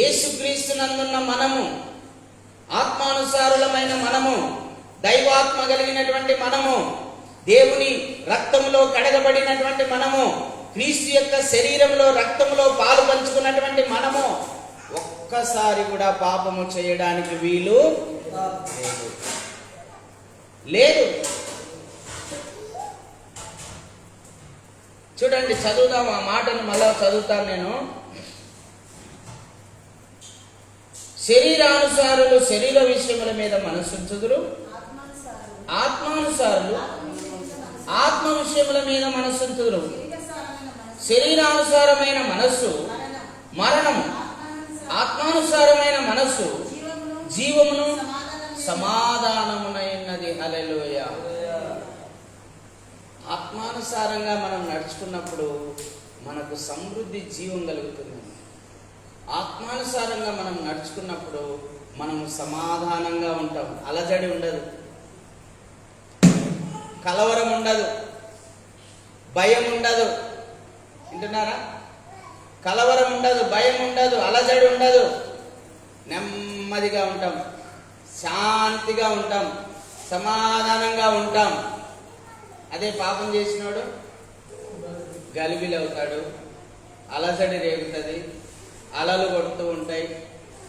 యేసుక్రీస్తునందున్న మనము, ఆత్మానుసారులమైన మనము, దైవాత్మ కలిగినటువంటి మనము, దేవుని రక్తములో కడగబడినటువంటి మనము, క్రీస్తు యొక్క శరీరంలో రక్తములో పాలు పంచుకున్నటువంటి మనము ఒక్కసారి కూడా పాపము చేయడానికి వీలు లేదు. చూడండి, చదువుదాం ఆ మాటను. మళ్ళా చదువుతాను నేను. శరీరానుసారులు శరీర విషయముల మీద మనసుంచుదురు, ఆత్మానుసారులు ఆత్మ విషయముల మీద మనసుంచుదురు. శరీరానుసారమైన మనస్సు మరణము, ఆత్మానుసారమైన మనస్సు జీవమును సమాధానమునైనది. హల్లెలూయా. ఆత్మానుసారంగా మనం నడుచుకున్నప్పుడు మనకు సమృద్ధి జీవం కలుగుతుంది. ఆత్మానుసారంగా మనం నడుచుకున్నప్పుడు మనం సమాధానంగా ఉంటాం. అలజడి ఉండదు, కలవరం ఉండదు, భయం ఉండదు. వింటున్నారా? కలవరం ఉండదు, భయం ఉండదు, అలజడి ఉండదు. నెమ్మదిగా ఉంటాం, శాంతిగా ఉంటాం, సమాధానంగా ఉంటాం. అదే పాపం చేసినాడు గలిబిలవుతాడు, అలజడి రేగుతుంది, అలలు కొడుతూ ఉంటాయి.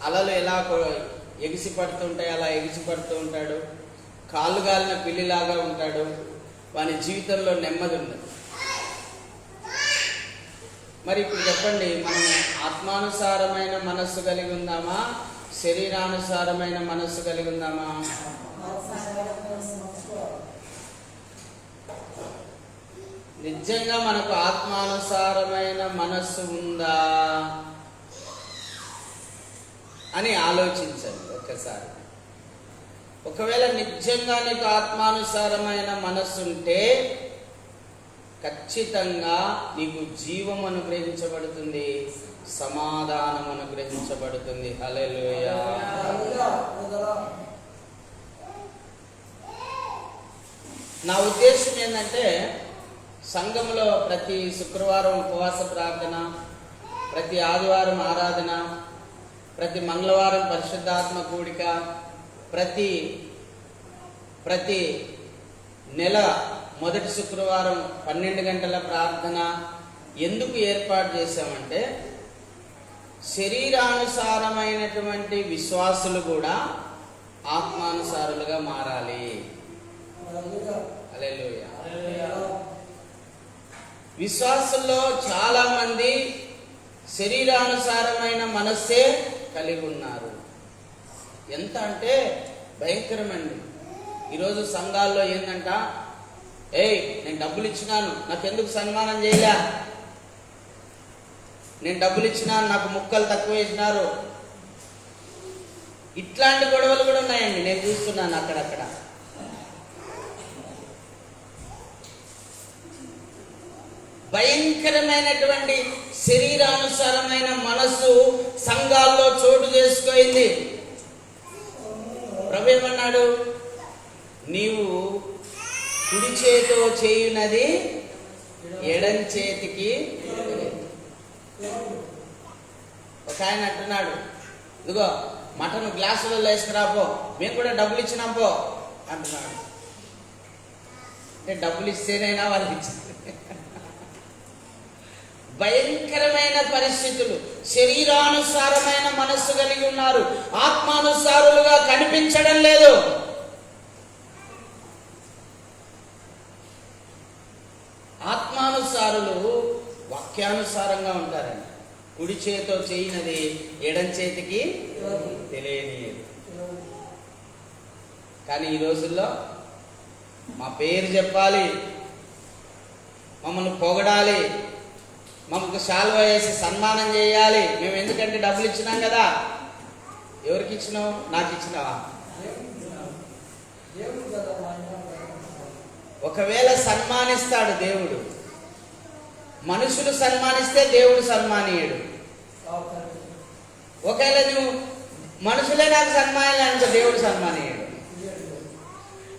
అలలు ఎలా ఎగిసి పడుతూ ఉంటాయి అలా ఎగిసి పడుతూ ఉంటాడు. కాళ్ళు గాలిన పిల్లిలాగా ఉంటాడు. వాని జీవితంలో నెమ్మది ఉండదు. మరి ఇప్పుడు చెప్పండి, మనం ఆత్మానుసారమైన మనస్సు కలిగి ఉందామా, శరీరానుసారమైన మనస్సు కలిగి ఉందామా? నిజంగా మనకు ఆత్మానుసారమైన మనస్సు ఉందా అని ఆలోచించండి ఒక్కసారి. ఒకవేళ నిజంగా నీకు ఆత్మానుసారమైన మనస్సు ఉంటే ఖచ్చితంగా నీకు జీవం అనుగ్రహించబడుతుంది, సమాధానం అనుగ్రహించబడుతుంది. హల్లెలూయా. నా ఉద్దేశం ఏంటంటే, సంఘంలో ప్రతి శుక్రవారం ఉపవాస ప్రార్థన, ప్రతి ఆదివారం ఆరాధన, ప్రతి మంగళవారం పరిశుద్ధాత్మ కూడిక, ప్రతి నెల మొదటి శుక్రవారం 12 గంటల ప్రార్థన ఎందుకు ఏర్పాటు చేశామంటే, శరీరానుసారమైనటువంటి విశ్వాసులు కూడా ఆత్మానుసారులుగా మారాలి. హల్లెలూయా. విశ్వాసుల్లో చాలా మంది శరీరానుసారమైన మనస్సే కలిగి ఉన్నారు. ఎంత అంటే భయంకరమండి. ఈరోజు సంఘాల్లో ఏంటంట, నేను డబ్బులు ఇచ్చినాను, నాకెందుకు సన్మానం చేయలే, నేను డబ్బులు ఇచ్చినాను, నాకు ముక్కలు తక్కువ వేసినారు. ఇట్లాంటి గొడవలు కూడా ఉన్నాయండి, నేను చూస్తున్నాను అక్కడక్కడ. భయంకరమైనటువంటి శరీరానుసారమైన మనస్సు సంఘాల్లో చోటు చేసుకోయింది. ప్రభు ఏమన్నాడు? నీవు కుడి చేతో చేయునది ఎడం చేతికి. ఒక ఆయన అంటున్నాడు, ఇదిగో మటన్ గ్లాసులలో వేసుకురాపో, మేము కూడా డబ్బులు ఇచ్చినాం పో అంటున్నాడు. అంటే డబ్బులు ఇస్తేనైనా వాళ్ళకి ఇచ్చింది. భయంకరమైన పరిస్థితులు. శరీరానుసారమైన మనస్సు కలిగి ఉన్నారు, ఆత్మానుసారులుగా కనిపించడం లేదు. ఆత్మానుసారులు వాక్యానుసారంగా ఉంటారండి. కుడి చేతితో చేయనది ఎడం చేతికి తెలియనియదు. కానీ ఈ రోజుల్లో మా పేరు చెప్పాలి, మమ్మల్ని పొగడాలి, మమ్మకు శాల్వా వేసి సన్మానం చేయాలి. మేము ఎందుకంటే డబ్బులు ఇచ్చినాం కదా. ఎవరికి ఇచ్చినావు? నాకు ఇచ్చినావా? ఒకవేళ సన్మానిస్తాడు దేవుడు, మనుషులు సన్మానిస్తే దేవుడు సన్మానీయుడు. ఒకవేళ నువ్వు మనుషులే నాకు సన్మానాలంటే దేవుడు సన్మానీయుడు.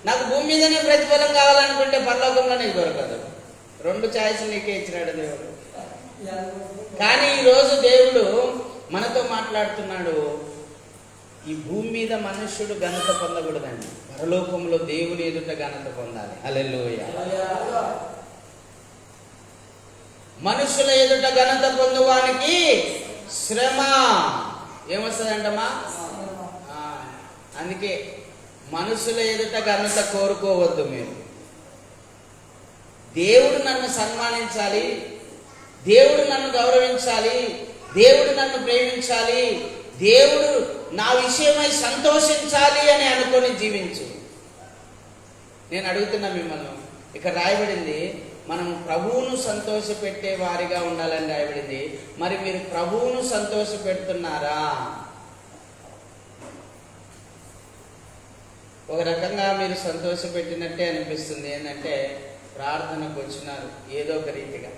నాకు భూమి మీదనే ప్రతిఫలం కావాలనుకుంటే పరలోకంలో నీకు దొరకదు. 2 ఛాయిస్లు నీకే ఇచ్చినాడు దేవుడు. కానీ ఈరోజు దేవుడు మనతో మాట్లాడుతున్నాడు, ఈ భూమి మీద మనుష్యుడు ఘనత పొందకూడదండి, పరలోకంలో దేవుని ఎదుట ఘనత పొందాలి. హల్లెలూయా. మనుషుల ఎదుట ఘనత పొందువానికి శ్రమ ఏమొస్తుందంటమ్మా? అందుకే మనుషుల ఎదుట ఘనత కోరుకోవద్దు. మీరు దేవుడు నన్ను సన్మానించాలి, దేవుడు నన్ను గౌరవించాలి, దేవుడు నన్ను ప్రేమించాలి, దేవుడు నా విషయమై సంతోషించాలి అని అనుకొని జీవించు. నేను అడుగుతున్నా మిమ్మల్ని, ఇక్కడ రాయబడింది మనం ప్రభువును సంతోష పెట్టే వారిగా ఉండాలని రాయబడింది. మరి మీరు ప్రభువును సంతోష పెడుతున్నారా? ఒక రకంగా మీరు సంతోష పెట్టినట్టే అనిపిస్తుంది. ఏంటంటే ప్రార్థనకు వచ్చినారు ఏదో ఒక రీతిగా,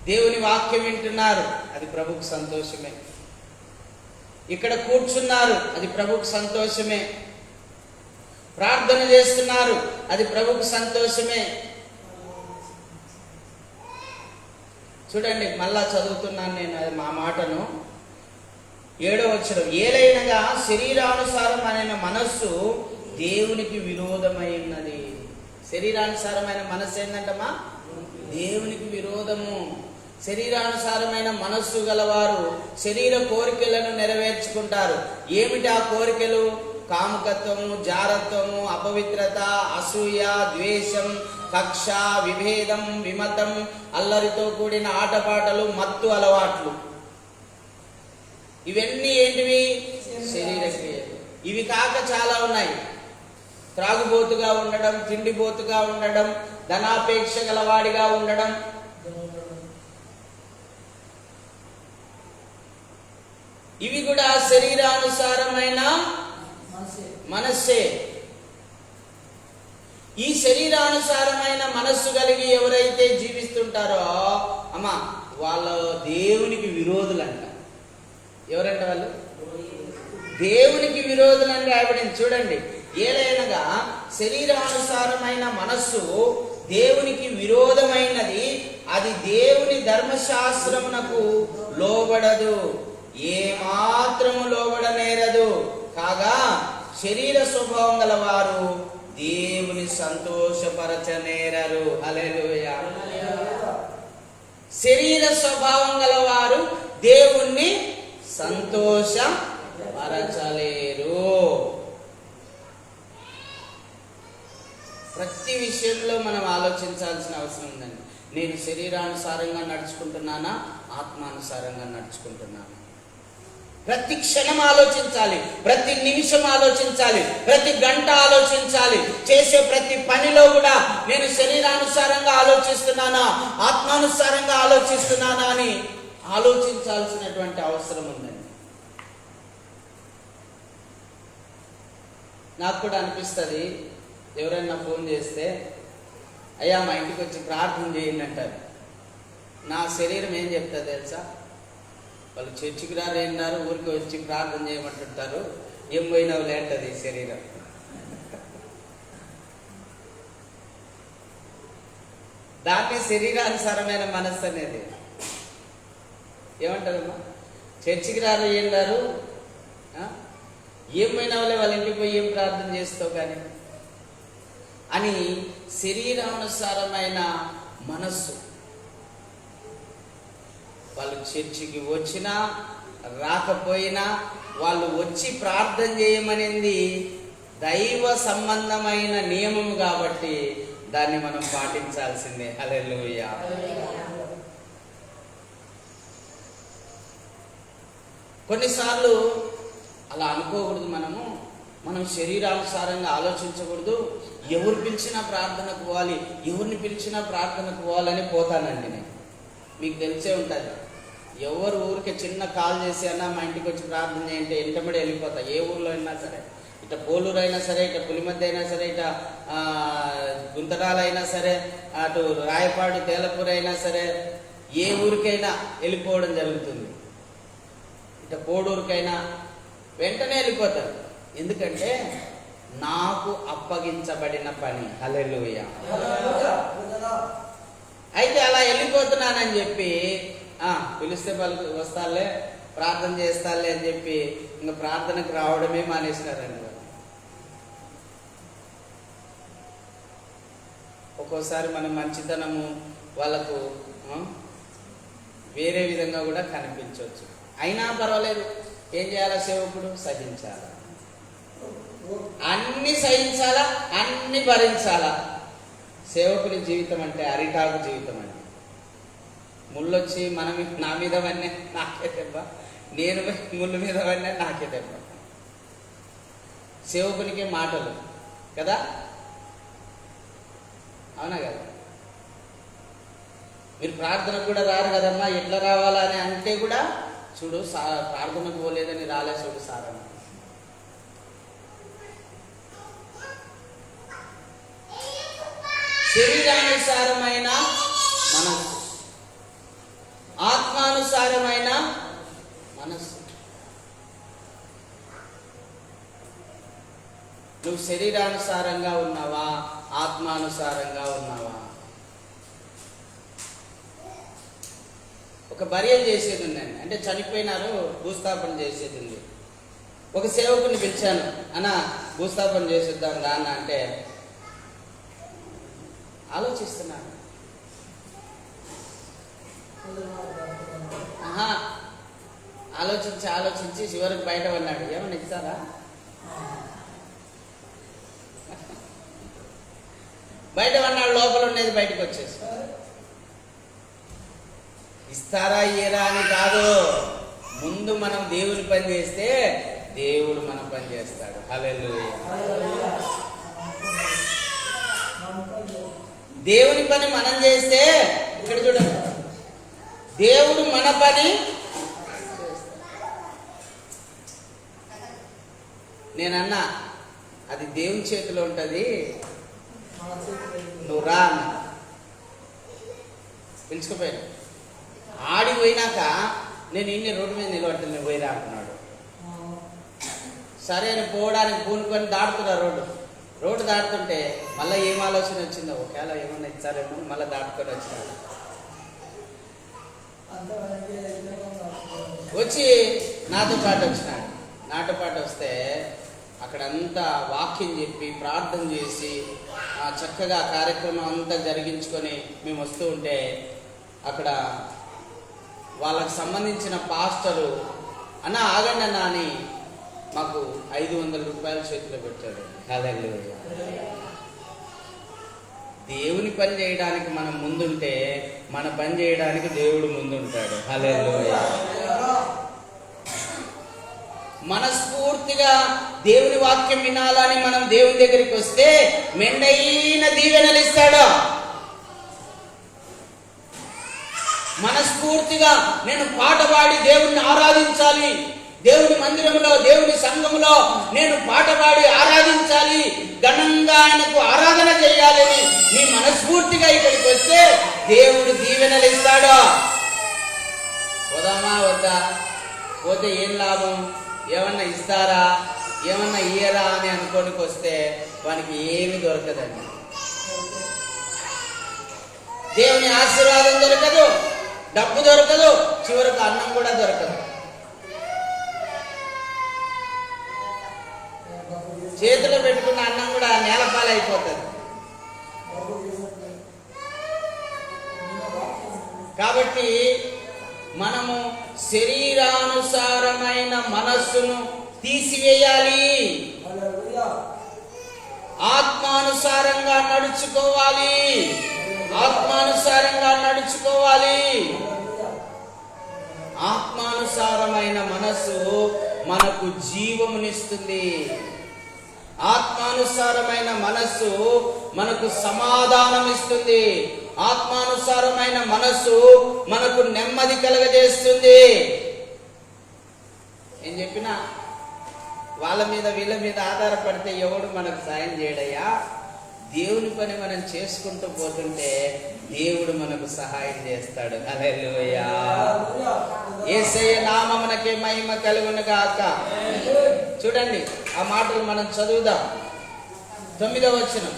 దేవుని వాక్యం వింటున్నారు, అది ప్రభుకు సంతోషమే. ఇక్కడ కూర్చున్నారు, అది ప్రభుకు సంతోషమే. ప్రార్థన చేస్తున్నారు, అది ప్రభుకు సంతోషమే. చూడండి, మళ్ళా చదువుతున్నాను నేను మా మాటను. 7వ వచనం, ఏలైనగా శరీరానుసారమైన మనస్సు దేవునికి విరోధమై ఉన్నది. శరీరానుసారమైన మనస్సు ఏంటంటమ్మా? దేవునికి విరోధము. శరీరానుసారమైన మనస్సు గలవారు శరీర కోరికలను నెరవేర్చుకుంటారు. ఏమిటి ఆ కోరికలు? కాముకత్వము, జారత్వము, అపవిత్రత, అసూయ, ద్వేషం, కక్ష, విభేదం, విమతం, అల్లరితో కూడిన ఆటపాటలు, మత్తు అలవాట్లు. ఇవన్నీ ఏంటివి? శరీర క్రియలు. ఇవి కాక చాలా ఉన్నాయి. త్రాగుబోతుగా ఉండడం, తిండిబోతుగా ఉండడం, ధనాపేక్ష గలవాడిగా ఉండడం, ఇవి కూడా శరీరానుసారమైన మనస్సే. ఈ శరీరానుసారమైన మనస్సు కలిగి ఎవరైతే జీవిస్తుంటారో అమ్మా, వాళ్ళ దేవునికి విరోధులంట. ఎవరంట వాళ్ళు? దేవునికి విరోధులని రాయబడింది. చూడండి, ఏలైనగా శరీరానుసారమైన మనస్సు దేవునికి విరోధమైనది, అది దేవుని ధర్మశాస్త్రమునకు లోబడదు, ఏ మాత్రము లోబడనేరదు. కాగా శరీర స్వభావం గల వారు దేవుని సంతోషపరచనేరరు. హల్లెలూయా. శరీర స్వభావం గల వారు దేవుణ్ణి సంతోషపరచలేరు. ప్రతి విషయంలో మనం ఆలోచించాల్సిన అవసరం ఉందండి. నేను శరీరానుసారంగా నడుచుకుంటున్నానా, ఆత్మానుసారంగా నడుచుకుంటున్నానా? ప్రతి క్షణం ఆలోచించాలి, ప్రతి నిమిషం ఆలోచించాలి, ప్రతి గంట ఆలోచించాలి. చేసే ప్రతి పనిలో కూడా నేను శరీరానుసారంగా ఆలోచిస్తున్నానా, ఆత్మానుసారంగా ఆలోచిస్తున్నానా అని ఆలోచించాల్సినటువంటి అవసరం ఉందండి. నాకు కూడా అనిపిస్తుంది, ఎవరైనా ఫోన్ చేస్తే అయ్యా మా ఇంటికి వచ్చి ప్రార్థన చేయండి అంటారు. నా శరీరం ఏం చెప్తుంది తెలుసా? వాళ్ళు చర్చికి రారు, ఏం రారు, ఊరికి వచ్చి ప్రార్థన చేయమంటుంటారు. ఏం పోయినావు లేంటది శరీరం. దాన్ని శరీరానుసారమైన మనస్సు అనేది. ఏమంటారమ్మా? చర్చికి రారు, ఏం రారు, ఏం పోయినావులే, వాళ్ళ ఇంటికి పోయి ఏం ప్రార్థన చేస్తావు కానీ అని శరీరానుసారమైన మనస్సు. వాళ్ళు చర్చికి వచ్చినా రాకపోయినా వాళ్ళు వచ్చి ప్రార్థన చేయమనేది దైవ సంబంధమైన నియమం కాబట్టి దాన్ని మనం పాటించాల్సిందే. హల్లెలూయా. కొన్నిసార్లు అలా అనుకోకూడదు. మనం శరీరానుసారంగా ఆలోచించకూడదు. ఎవరు పిలిచినా ప్రార్థనకు పోవాలి, ఎవరిని పిలిచినా ప్రార్థనకు పోవాలని పోతానండి నేను. మీకు తెలిసే ఉంటుంది. ఎవరు ఊరికే చిన్న కాల్ చేసి అన్నా మా ఇంటికి వచ్చి ప్రార్థన చేయంటే ఇంటబడి వెళ్ళిపోతా. ఏ ఊర్లో అయినా సరే, ఇట పోలూరు అయినా సరే, ఇట పులిమద్ది అయినా సరే, ఇట గుంతరాలు అయినా సరే, అటు రాయపాడు తేలపూర్ అయినా సరే, ఏ ఊరికైనా వెళ్ళిపోవడం జరుగుతుంది. ఇట పోడూరుకైనా వెంటనే వెళ్ళిపోతారు. ఎందుకంటే నాకు అప్పగించబడిన పని. హల్లెలూయా. అయితే అలా వెళ్ళిపోతున్నానని చెప్పి పిలిస్తే వస్తాలే, ప్రార్థన చేస్తాలే అని చెప్పి ఇంకా ప్రార్థనకు రావడమే మానేసినారండి. ఒక్కోసారి మన మంచితనము వాళ్ళకు వేరే విధంగా కూడా కనిపించవచ్చు. అయినా పర్వాలేదు, ఏం చేయాలా? సేవకుడు సహించాలా, అన్ని సహించాలా, అన్ని భరించాలా. సేవకుడి జీవితం అంటే అరిటాకు జీవితం అండి. ముళ్ళొచ్చి నా మీద వన్నే నాకే దెబ్బ, నేను ముళ్ళు మీద వన్నే నాకే దెబ్బ. సేవకునికి మాటలు కదా, అవునా కదా? మీరు ప్రార్థనకు కూడా రారు కదమ్మా, ఎట్లా రావాలా అని అంటే కూడా చూడు ప్రార్థనకు పోలేదని రాలే చూడు సార్. శరీరానుసారమైన మనస్సు, ఆత్మానుసారమైన మనస్సు. నువ్వు శరీరానుసారంగా ఉన్నావా, ఆత్మానుసారంగా ఉన్నావా? ఒక బర్యం చేసేది ఉందండి, అంటే చనిపోయినారు, భూస్థాపన చేసేది ఉంది. ఒక సేవకుని పిలిచాను, అన్న భూస్థాపన చేసేద్దాం రా అన్న అంటే ఆలోచిస్తున్నాను. ఆలోచించి చివరికి బయట ఉన్నాడు. ఏమన్నా ఇస్తారా? బయట ఉన్నాడు, లోపల ఉండేది బయటకు వచ్చేసి. ఇస్తారా ఇయ్యరా అని కాదు, ముందు మనం దేవుని పని చేస్తే దేవుడు మన పని చేస్తాడు. హల్లెలూయా. దేవుని పని మనం చేస్తే, ఇక్కడ చూడండి, దేవుడు మన పని. నేనన్నా అది దేవుని చేతిలో ఉంటుంది, నువ్వు రా అన్న. పిలుచుకుపోయాను. ఆడిపోయినాక నేను ఇన్ని రోడ్డు మీద నిలబడుతుంది, నేను పోయిరా అంటున్నాడు. సరే అని పోవడానికి పూనుకొని దాటుతున్నా రోడ్డు దాటుతుంటే మళ్ళీ ఏం ఆలోచన వచ్చిందో, ఒకవేళ ఏమన్నా ఇచ్చారేమో మళ్ళీ దాటుకొని వచ్చినాడు. వచ్చి నాతో పాటు వచ్చినాడు. నాతో పాటు వస్తే అక్కడంతా వాక్యం చెప్పి ప్రార్థన చేసి చక్కగా కార్యక్రమం అంతా జరిగించుకొని మేము వస్తూ ఉంటే అక్కడ వాళ్ళకి సంబంధించిన పాస్టరు అన్న ఆగండి అన్న అని మాకు 500 రూపాయలు చేతిలో పెట్టాడు. హల్లెలూయా. దేవుని పని చేయడానికి మనం ముందుంటే మన పని చేయడానికి దేవుడు ముందుంటాడు. హల్లెలూయా. మనస్ఫూర్తిగా దేవుని వాక్యం వినాలని మనం దేవుని దగ్గరికి వస్తే మెండైన దీవెనలు ఇస్తాడు. మనస్ఫూర్తిగా నేను పాట పాడి దేవుణ్ణి ఆరాధించాలి, దేవుని మందిరంలో దేవుని సంఘంలో నేను పాట పాడి ఆరాధించాలి, ఘనంగా ఆయనకు ఆరాధన చేయాలని నీ మనస్ఫూర్తిగా ఇక్కడికి వస్తే దేవుడు దీవెనలు ఇస్తాడు. పోదామా వద్దా, పోతే ఏం లాభం, ఏమన్నా ఇస్తారా, ఏమన్నా ఇయ్యరా అని అనుకోనికి వస్తే వానికి ఏమి దొరకదండి. దేవుని ఆశీర్వాదం దొరకదు, డబ్బు దొరకదు, చివరకు అన్నం కూడా దొరకదు. చేతిలో పెట్టుకున్న అన్నం కూడా నేలపాలైపోతుంది. కాబట్టి మనము శరీరానుసారమైన మనస్సును తీసివేయాలి, ఆత్మానుసారంగా నడుచుకోవాలి, ఆత్మానుసారంగా నడుచుకోవాలి. ఆత్మానుసారమైన మనస్సు మనకు జీవమునిస్తుంది. ఆత్మానుసారమైన మనస్సు మనకు సమాధానం ఇస్తుంది. ఆత్మానుసారమైన మనస్సు మనకు నెమ్మది కలగజేస్తుంది. ఏం చెప్పినా వాళ్ళ మీద వీళ్ళ మీద ఆధారపడితే ఎవడు మనకు సాయం చేయడయ్యా. దేవుని పని మనం చేసుకుంటూ పోతుంటే దేవుడు మనకు సహాయం చేస్తాడు. హల్లెలూయా. యేసయ్య నామమునకే మహిమ కలుగును గాక. చూడండి ఆ మాటలు మనం చదువుదాం. 9వ వచనం,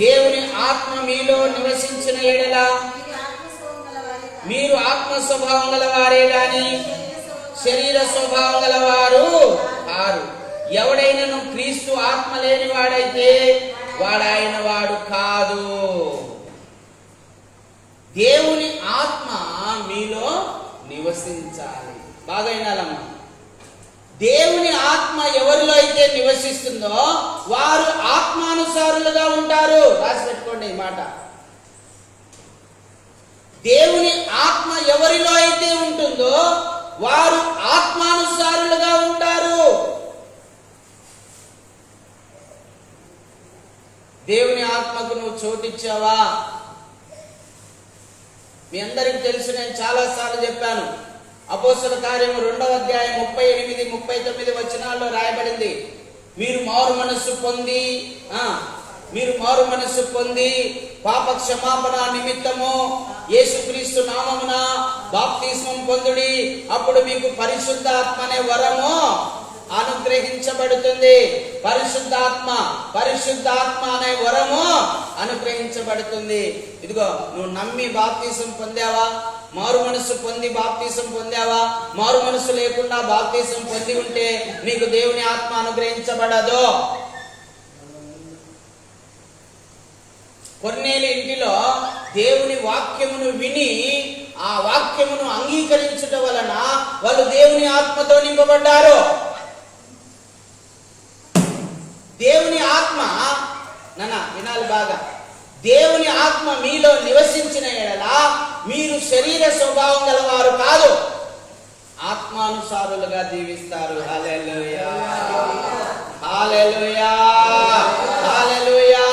దేవుని ఆత్మ మీలో నివసించిన ఎడల మీరు ఆత్మ స్వభావం గలవారే గాని శరీర స్వభావం గలవారు కారు. ఎవడైనను క్రీస్తు ఆత్మ లేని వాడైతే వాడాయన వాడు కాదు. దేవుని ఆత్మ మీలో నివసించాలి. బాగా వినాలమ్మా. దేవుని ఆత్మ ఎవరిలో అయితే నివసిస్తుందో వారు ఆత్మానుసారులుగా ఉంటారు. రాసి పెట్టుకోండి ఈ మాట. దేవుని ఆత్మ ఎవరిలో అయితే ఉంటుందో వారు ఆత్మానుసారులుగా ఉంటారు. దేవుని ఆత్మకు నువ్వు చోటిచ్చావా? మీ అందరికి తెలుసు, నేను చాలా సార్లు చెప్పాను. అపోస్తల కార్యము 2వ అధ్యాయం 38, 39 వచనాల్లో రాయబడింది, మీరు మారు మనస్సు పొంది పాప క్షమాపణ నిమిత్తము యేసుక్రీస్తు నామమున బాప్తిస్మం పొందుడి, అప్పుడు మీకు పరిశుద్ధాత్మ అనే వరము అనుగ్రహించబడుతుంది. పరిశుద్ధాత్మ అనే వరము అనుగ్రహించబడుతుంది. ఇదిగో నువ్వు నమ్మి బాప్తిసం పొందావా? మారు మనసు పొంది బాప్తిసం పొందావా? మారు మనసు లేకుండా బాప్తిసం పొంది ఉంటే నీకు దేవుని ఆత్మ అనుగ్రహించబడదు. కొర్నేలి ఇంటిలో దేవుని వాక్యమును విని ఆ వాక్యమును అంగీకరించడం వలన వాళ్ళు దేవుని ఆత్మతో నింపబడ్డారు. దేవుని ఆత్మ వినాలి బాగా. దేవుని ఆత్మ మీలో నివసించిన ఎడల మీరు శరీర స్వభావం గలవారు కాదు, ఆత్మానుసారులుగా జీవిస్తారు. హల్లెలూయా, హల్లెలూయా, హల్లెలూయా.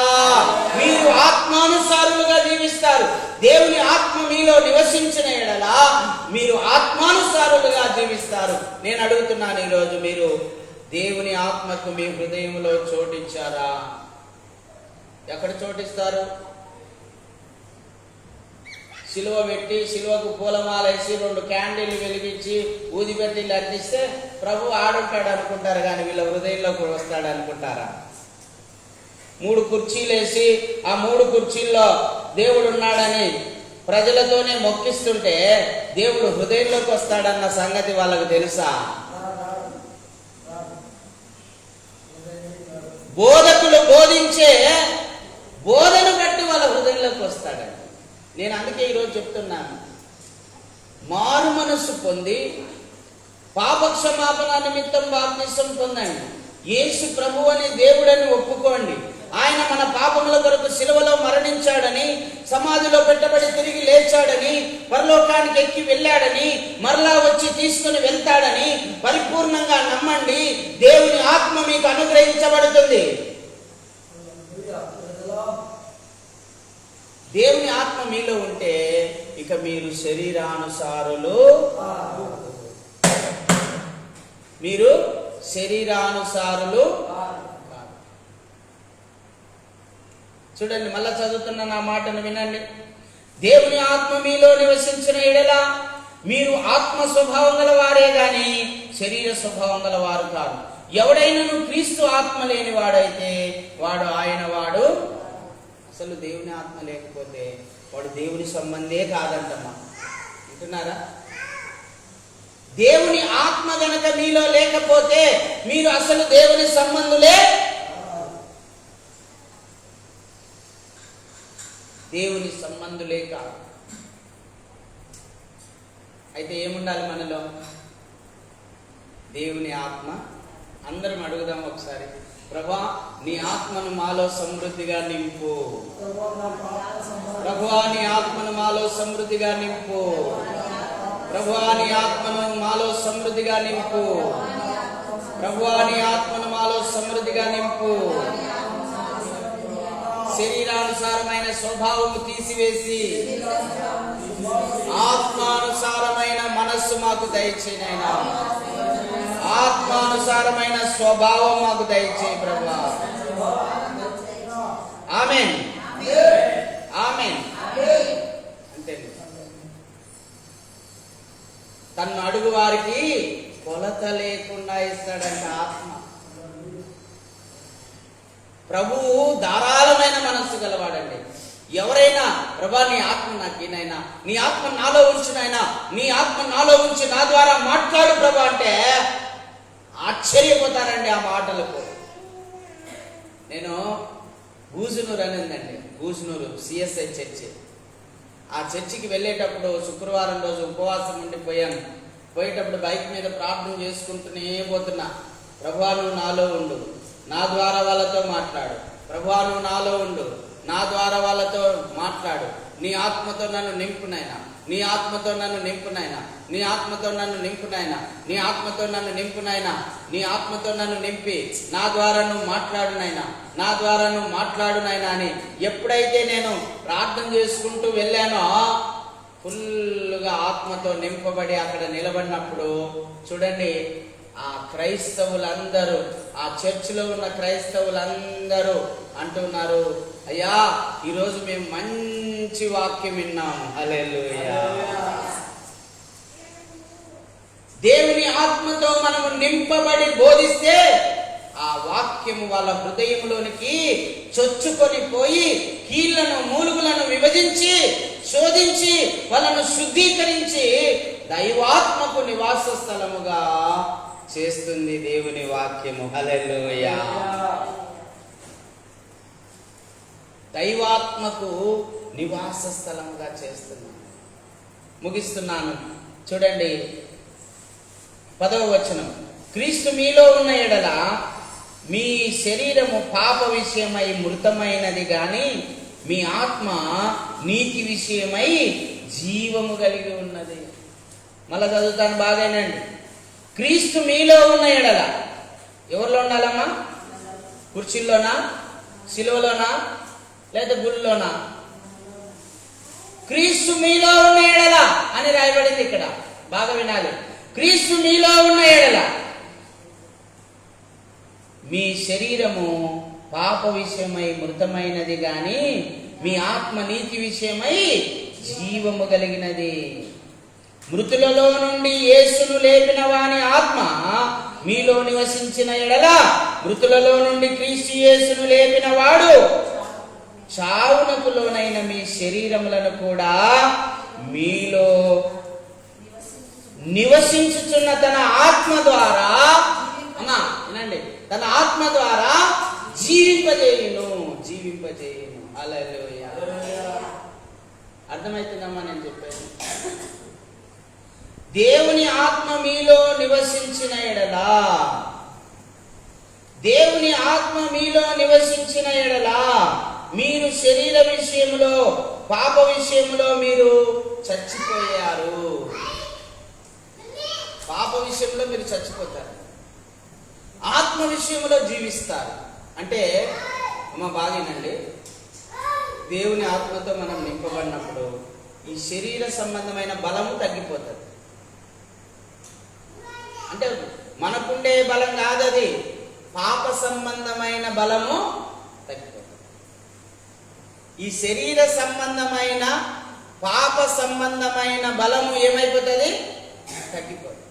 మీరు ఆత్మానుసారులుగా జీవిస్తారు. దేవుని ఆత్మ మీలో నివసించిన ఎడల మీరు ఆత్మానుసారులుగా జీవిస్తారు. నేను అడుగుతున్నాను ఈరోజు, మీరు దేవుని ఆత్మకు మీ హృదయంలో చోటిచ్చారా? ఎక్కడ చోటిస్తారు? సిలువ పెట్టి సిలువకు పూలమాలేసి 2 క్యాండిల్ వెలిగించి ఊదిపెట్టిలు అందిస్తే ప్రభు ఆడుంటాడు అనుకుంటారు, కానీ వీళ్ళ హృదయంలోకి వస్తాడు అనుకుంటారా? 3 కుర్చీలేసి ఆ 3 కుర్చీల్లో దేవుడు ఉన్నాడని ప్రజలతోనే మొక్కిస్తుంటే దేవుడు హృదయంలోకి వస్తాడన్న సంగతి వాళ్ళకు తెలుసా? బోధకులు బోధించే బోధను బట్టి వాళ్ళ హృదయంలోకి వస్తాడండి. నేను అందుకే ఈరోజు చెప్తున్నాను, మారు మనస్సు పొంది పాప క్షమాపణ నిమిత్తం బాప్తిసం పొందండి. యేసు ప్రభు అనే దేవుడని ఒప్పుకోండి. ఆయన మన పాపముల కొరకు సిలువలో మరణించాడని, సమాధిలో పెట్టబడి తిరిగి లేచాడని, పరలోకానికి ఎక్కి వెళ్ళాడని, మరలా వచ్చి తీసుకుని వెళ్తాడని పరిపూర్ణంగా నమ్మండి. దేవుని ఆత్మ మీకు అనుగ్రహించబడుతుంది. దేవుని ఆత్మ మీలో ఉంటే ఇక మీరు శరీరానుసారులు. మీరు శరీరానుసారులు. చూడండి, మళ్ళా చదువుతున్న నా మాటను వినండి. దేవుని ఆత్మ మీలో నివసించిన ఎడల మీరు ఆత్మ స్వభావం గల వారే గాని శరీర స్వభావం గల వారు కాదు. ఎవడైనను క్రీస్తు ఆత్మ లేని వాడైతే వాడు అసలు దేవుని ఆత్మ లేకపోతే వాడు దేవుని సంబంధే కాదంటమ్మా. వింటున్నారా? దేవుని ఆత్మ గనక మీలో లేకపోతే మీరు అసలు దేవుని సంబంధులే, దేవుని సంబంధులే కాదు. అయితే ఏముండాలి మనలో? దేవుని ఆత్మ. అందరం అడుగుదాం ఒకసారి. ప్రభువా నీ ఆత్మను మాలో సమృద్ధిగా నింపు. ప్రభువా నీ ఆత్మను మాలో సమృద్ధిగా నింపు. ప్రభువా నీ ఆత్మను మాలో సమృద్ధిగా నింపు. ప్రభువా నీ ఆత్మను మాలో సమృద్ధిగా నింపు. శరీరానుసారమైన స్వభావము తీసివేసి ఆత్మానుసారమైన మనస్సు మాకు దయచేయనైనా. ఆత్మానుసారమైన స్వభావం మాకు దయచేయి ప్రభువా. ఆమేన్, ఆమేన్. అంతే. తన్ను అడుగు వారికి కొలత లేకుండా ఇస్తాడంట ఆత్మ. ప్రభువు ధారాళమైన మనస్సు గలవాడండి. ఎవరైనా ప్రభా నీ ఆత్మ నాకేనైనా, నీ ఆత్మ నాలో ఉంచునైనా, నీ ఆత్మ నాలో ఉంచి నా ద్వారా మాట్లాడు ప్రభా అంటే ఆశ్చర్యపోతారండి ఆ మాటలకు. నేను గూజునూరు అనిందండి, గూజునూరు సిఎస్ఐ చర్చి. ఆ చర్చికి వెళ్ళేటప్పుడు శుక్రవారం రోజు ఉపవాసం ఉండి పోయాను. పోయేటప్పుడు బైక్ మీద ప్రార్థన చేసుకుంటూనే పోతున్నా. ప్రభువా నువ్వు నాలో ఉండు, నా ద్వారా వాళ్ళతో మాట్లాడు. ప్రభువా నువ్వు నాలో ఉండు, నా ద్వారా వాళ్ళతో మాట్లాడు. నీ ఆత్మతో నన్ను నింపునైనా, నీ ఆత్మతో నన్ను నింపునైనా, నీ ఆత్మతో నన్ను నింపునైనా, నీ ఆత్మతో నన్ను నింపునైనా, నీ ఆత్మతో నన్ను నింపి నా ద్వారా నువ్వు మాట్లాడునైనా, నా ద్వారా నువ్వు మాట్లాడునైనా అని ఎప్పుడైతే నేను ప్రార్థన చేసుకుంటూ వెళ్ళానో ఫుల్గా ఆత్మతో నింపబడి అక్కడ నిలబడినప్పుడు చూడండి, ఆ క్రైస్తవులందరూ, ఆ చర్చిలో ఉన్న క్రైస్తవులందరూ అంటున్నారు, అయ్యా ఈరోజు మేము మంచి వాక్యం విన్నాము. హల్లెలూయా. దేవుని ఆత్మతో మనము నింపబడి బోధిస్తే ఆ వాక్యము వాళ్ళ హృదయంలోనికి చొచ్చుకొని పోయి కీళ్లను మూలుగులను విభజించి శోధించి వాళ్ళను శుద్ధీకరించి దైవాత్మకు నివాస స్థలముగా చేస్తుంది దేవుని వాక్యము. హల్లెలూయా. దైవాత్మకు నివాస స్థలముగా చేస్తున్నాను. ముగిస్తున్నాను. చూడండి 10వ వచనం. క్రీస్తు మీలో ఉన్న ఎడల మీ శరీరము పాప విషయమై మృతమైనది గాని మీ ఆత్మ నీతి విషయమై జీవము కలిగి ఉన్నది. మళ్ళా చదువుతాను బాగానండి. క్రీస్తు మీలో ఉన్న ఎడల ఎవరిలో ఉండాలమ్మా? కుర్చీల్లోనా, సిలువలోనా, లేదా గుళ్ళోనా? క్రీస్తు మీలో ఉన్న ఎడల అని రాయబడింది ఇక్కడ. బాగా వినాలి. క్రీస్తు మీలో ఉన్న ఎడల మీ శరీరము పాప విషయమై మృతమైనది గాని మీ ఆత్మ నీతి విషయమై జీవము కలిగినది. మృతులలో నుండి యేసును లేపిన వాని ఆత్మ మీలో నివసించిన ఎడల మృతులలో నుండి క్రీస్తు యేసును లేపిన వాడు చావునకు లోనైన మీ శరీరములను కూడా మీలో నివసించుచున్న తన ఆత్మ ద్వారా, అమ్మా వినండి, తన ఆత్మ ద్వారా జీవింపజేయును. హల్లెలూయా. అర్థమవుతుందమ్మా నేను చెప్పేది? దేవుని ఆత్మ మీలో నివసించిన ఎడలా, దేవుని ఆత్మ మీలో నివసించిన ఎడలా మీరు శరీర విషయంలో పాప విషయంలో మీరు చచ్చిపోయారు. పాప విషయంలో మీరు చచ్చిపోతారు, ఆత్మ విషయంలో జీవిస్తారు. అంటే అమ్మ బాగేనండి, దేవుని ఆత్మతో మనం నింపబడినప్పుడు ఈ శరీర సంబంధమైన బలము తగ్గిపోతుంది. అంటే మనకుండే బలం కాదు, అది పాప సంబంధమైన బలము తగ్గిపోతుంది. ఈ శరీర సంబంధమైన పాప సంబంధమైన బలము ఏమైపోతుంది? తగ్గిపోతుంది.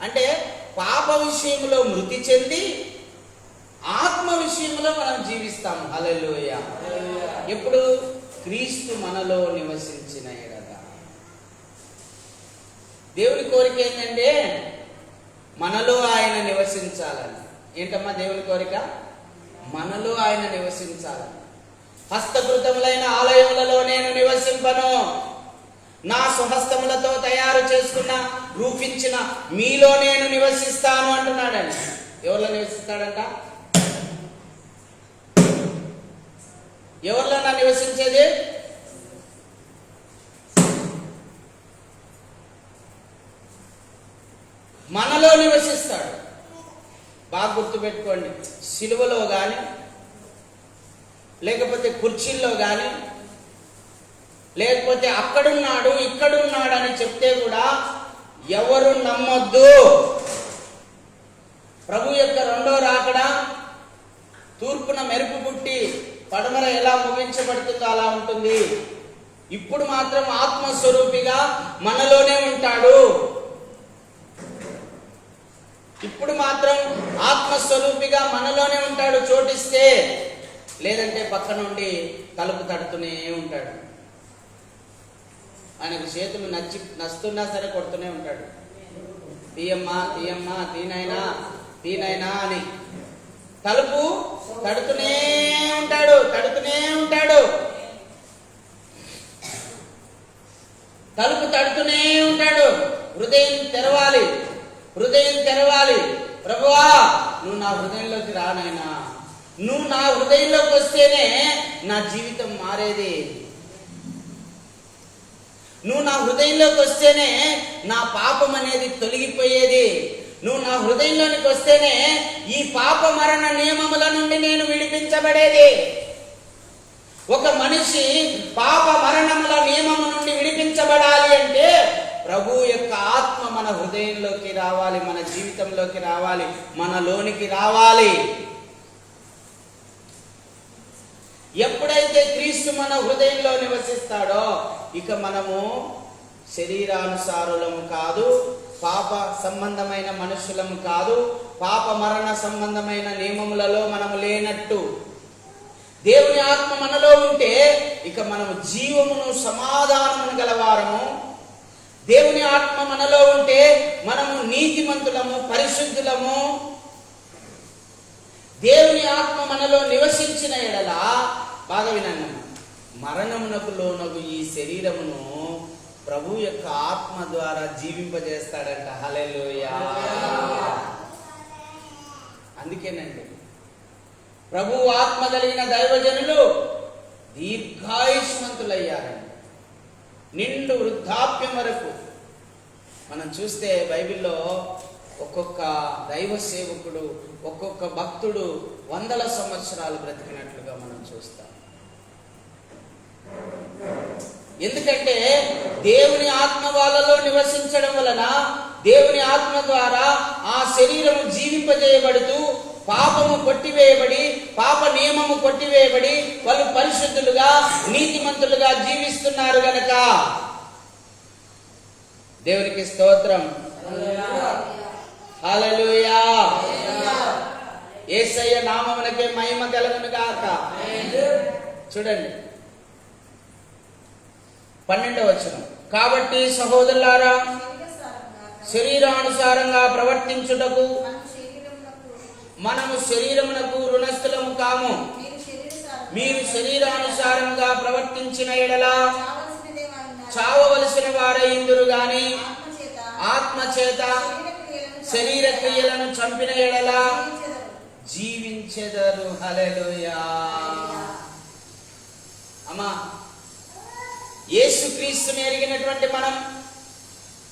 అంటే పాప విషయంలో మృతి చెంది ఆత్మ విషయంలో మనం జీవిస్తాము. హల్లెలూయా. ఎప్పుడు? క్రీస్తు మనలో నివసించిన ఎడల. దేవుని కోరిక ఏంటంటే మనలో ఆయన నివసించాలని. ఏంటమ్మా దేవుని కోరిక? మనలో ఆయన నివసించాలని. హస్తకృతములైన ఆలయములలో నేను నివసింపను, నా స్వహస్తములతో తయారు చేసుకున్న రూపించిన మీలో నేను నివసిస్తాను అంటున్నాడండి. ఎవరిలో నివసిస్తాడంట? ఎవరిలో నా నివసించేది? మనలో నివసిస్తాడు. బాగా గుర్తుపెట్టుకోండి. సిలువలో కానీ లేకపోతే కుర్చీల్లో కానీ లేకపోతే అక్కడున్నాడు ఇక్కడున్నాడు అని చెప్తే కూడా ఎవరు నమ్మొద్దు. ప్రభు యొక్క రెండో రాకడ తూర్పున మెరుపు పుట్టి పడమర ఎలా ముగించబడుతుందో అలా ఉంటుంది. ఇప్పుడు మాత్రం ఆత్మస్వరూపిగా మనలోనే ఉంటాడు. ఇప్పుడు మాత్రం ఆత్మస్వరూపిగా మనలోనే ఉంటాడు చోటిస్తే. లేదంటే పక్క నుండి తలుపు తడుతూనే ఉంటాడు. ఆయనకు చేతులు నస్తున్నా సరే కొడుతూనే ఉంటాడు. తీయమ్మా తీయమ్మా తీనైనా తీనైనా అని తలుపు తడుతూనే ఉంటాడు. తలుపు తడుతూనే ఉంటాడు. హృదయం తెరవాలి. ప్రభువా నువ్వు నా హృదయంలోకి రానైనా, నువ్వు నా హృదయంలోకి వస్తేనే నా జీవితం మారేది. నువ్వు నా హృదయంలోకి వస్తేనే నా పాపం అనేది తొలగిపోయేది. నువ్వు నా హృదయంలోనికి వస్తేనే ఈ పాప మరణ నియమముల నుండి నేను విడిపించబడేది. ఒక మనిషి పాప మరణముల నియమము నుండి విడిపించబడాలి అంటే ప్రభు యొక్క ఆత్మ మన హృదయంలోకి రావాలి, మన జీవితంలోకి రావాలి, మనలోనికి రావాలి. ఎప్పుడైతే క్రీస్తు మన హృదయంలో నివసిస్తాడో ఇక మనము శరీరానుసారులము కాదు, పాప సంబంధమైన మనుషులము కాదు, పాప మరణ సంబంధమైన నియమములలో మనము లేనట్టు. దేవుని ఆత్మ మనలో ఉంటే ఇక మనము జీవమును సమాధానమును గలవారము. దేవుని ఆత్మ మనలో ఉంటే మనము నీతిమంతులము, పరిశుద్ధులము. దేవుని ఆత్మ మనలో నివసించిన ఎడల బాగా వినండి, మరణమునకు లోనగు ఈ శరీరమును ప్రభు యొక్క ఆత్మ ద్వారా జీవింపజేస్తాడంట. హల్లెలూయా. అందుకేనండి ప్రభు ఆత్మ కలిగిన దైవజనులు దీర్ఘాయుష్మంతులయ్యారండి, నిండు వృద్ధాప్యం వరకు. మనం చూస్తే బైబిల్లో ఒక్కొక్క దైవ సేవకుడు, ఒక్కొక్క భక్తుడు 100 సంవత్సరాలు బ్రతికినట్లుగా మనం చూస్తాం. ఎందుకంటే దేవుని ఆత్మ వాళ్ళలో నివసించడం వలన దేవుని ఆత్మ ద్వారా ఆ శరీరము జీవింపజేయబడుతూ పాపము కొట్టివేయబడి, పాప నియమము కొట్టివేయబడి వాళ్ళు పరిశుద్ధులుగా, నీతిమంతులుగా జీవిస్తున్నారు గనక దేవునికి స్తోత్రం. హల్లెలూయా. యేసయ్య నామమునకే మహిమ కలుగును గాక. చూడండి 12వ వచనం. కాబట్టి సహోదరులారా, శరీరానుసారంగా ప్రవర్తించుటకు మనము శరీరమునకు రుణస్థులము కాము. మీరు శరీరానుసారంగా ప్రవర్తించిన ఎడల చావవలసిన వారైందురు గాని ఆత్మ చేత శరీర క్రియలను చంపిన ఎడల జీవించెదరు. హల్లెలూయా. అమ్మా, యేసుక్రీస్తుని ఎరిగినటువంటి మనం,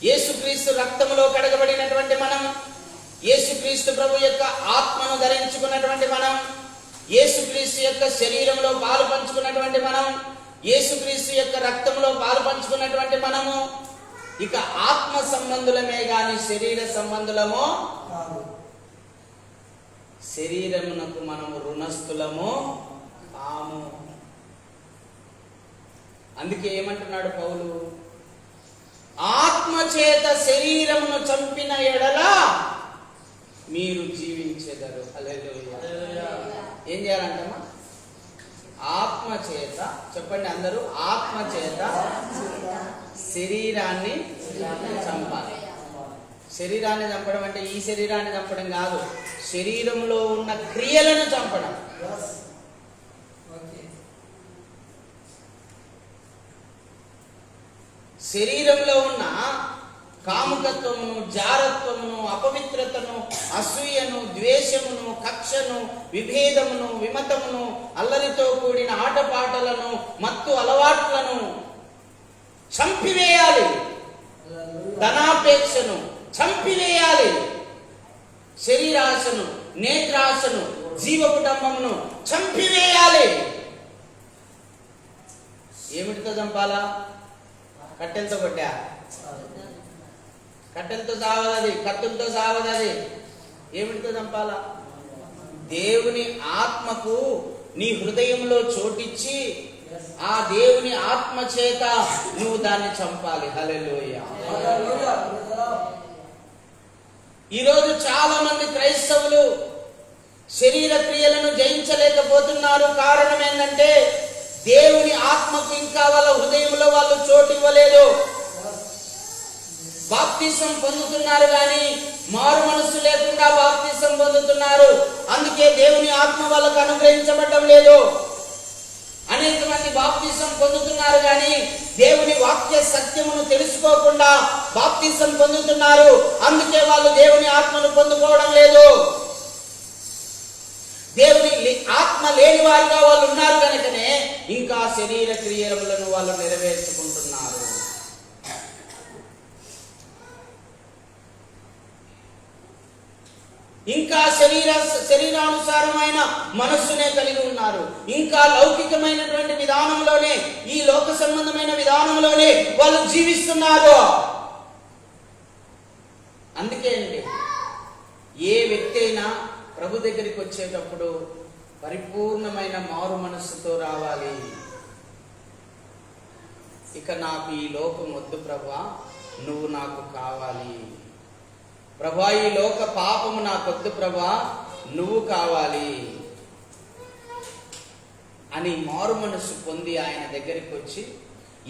యేసుక్రీస్తు రక్తములో కడగబడినటువంటి మనం, యేసుక్రీస్తు ప్రభు యొక్క ఆత్మను ధరించుకున్నటువంటి మనం, యేసుక్రీస్తు యొక్క శరీరంలో పాలు పంచుకున్నటువంటి మనం, యేసుక్రీస్తు యొక్క రక్తంలో పాలు పంచుకున్నటువంటి మనము ఇక ఆత్మ సంబంధులమే గాని శరీర సంబంధులము కాదు. శరీరమునకు మనము రుణస్థులము కాము. అందుకే ఏమంటున్నాడు పౌలు, ఆత్మచేత శరీరమును చంపిన ఎడల మీరు జీవించెదరు. హల్లెలూయా. ఏం చేయాలంటమ్మా? ఆత్మచేత, చెప్పండి అందరూ, ఆత్మచేత శరీరాన్ని చంపాలి. శరీరాన్ని చంపడం అంటే ఈ శరీరాన్ని చంపడం కాదు, శరీరంలో ఉన్న క్రియలను చంపడం. శరీరంలో ఉన్న కాముకత్వమును, జారత్వమును, అపవిత్రతను, అసూయను, ద్వేషమును, కక్షను, విభేదమును, విమతమును, అల్లరితో కూడిన ఆటపాటలను, మత్తు అలవాట్లను చంపివేయాలి. ధనాపేక్షను చంపివేయాలి. శరీరాశను, నేత్రాశను, జీవకుటుంబమును చంపివేయాలి. ఏమిటితో చంపాలా? కట్టెలతో కొట్టా? కట్టెలతో సావదది, కత్తులతో సావదది. ఏమిటితో చంపాలా? దేవుని ఆత్మకు నీ హృదయంలో చోటిచ్చి ఆ దేవుని ఆత్మ చేత నువ్వు దాన్ని చంపాలి. హల్లెలూయా. ఈరోజు చాలా మంది క్రైస్తవులు శరీర క్రియలను జయించలేకపోతున్నారు. కారణం ఏంటంటే దేవుని ఆత్మకు ఇంకా వాళ్ళ హృదయంలో వాళ్ళు చోటు ఇవ్వలేదు. బాప్తిసం పొందుతున్నారు కానీ మారు మనస్సు లేకుండా బాప్తిసం పొందుతున్నారు. అందుకే దేవుని ఆత్మ వాళ్ళకు అనుగ్రహించబడడం లేదు. అనేక మంది బాప్తిసం పొందుతున్నారు కానీ దేవుని వాక్య సత్యమును తెలుసుకోకుండా బాప్తిసం పొందుతున్నారు. అందుకే వాళ్ళు దేవుని ఆత్మను పొందుకోవడం లేదు. దేవుని ఆత్మ లేని వారిగా వాళ్ళు ఉన్నారు కనుకనే ఇంకా శరీర క్రియలను వాళ్ళు నెరవేర్చుకుంటున్నారు. ఇంకా శరీరానుసారమైన మనస్సునే కలిగి ఉన్నారు. ఇంకా లౌకికమైనటువంటి విధానంలోనే, ఈ లోక సంబంధమైన విధానంలోనే వాళ్ళు జీవిస్తున్నారు. అందుకే అండి ఏ వ్యక్తి అయినా ప్రభు దగ్గరికి వచ్చేటప్పుడు పరిపూర్ణమైన మారు మనస్సుతో రావాలి. ఇక నాకు ఈ లోకం వద్దు ప్రభువా, నువ్వు నాకు కావాలి. ప్రభా, ఈ లోక పాపము నాకొద్దు ప్రభా, నువ్వు కావాలి అని మారు మనస్సు పొంది ఆయన దగ్గరికి వచ్చి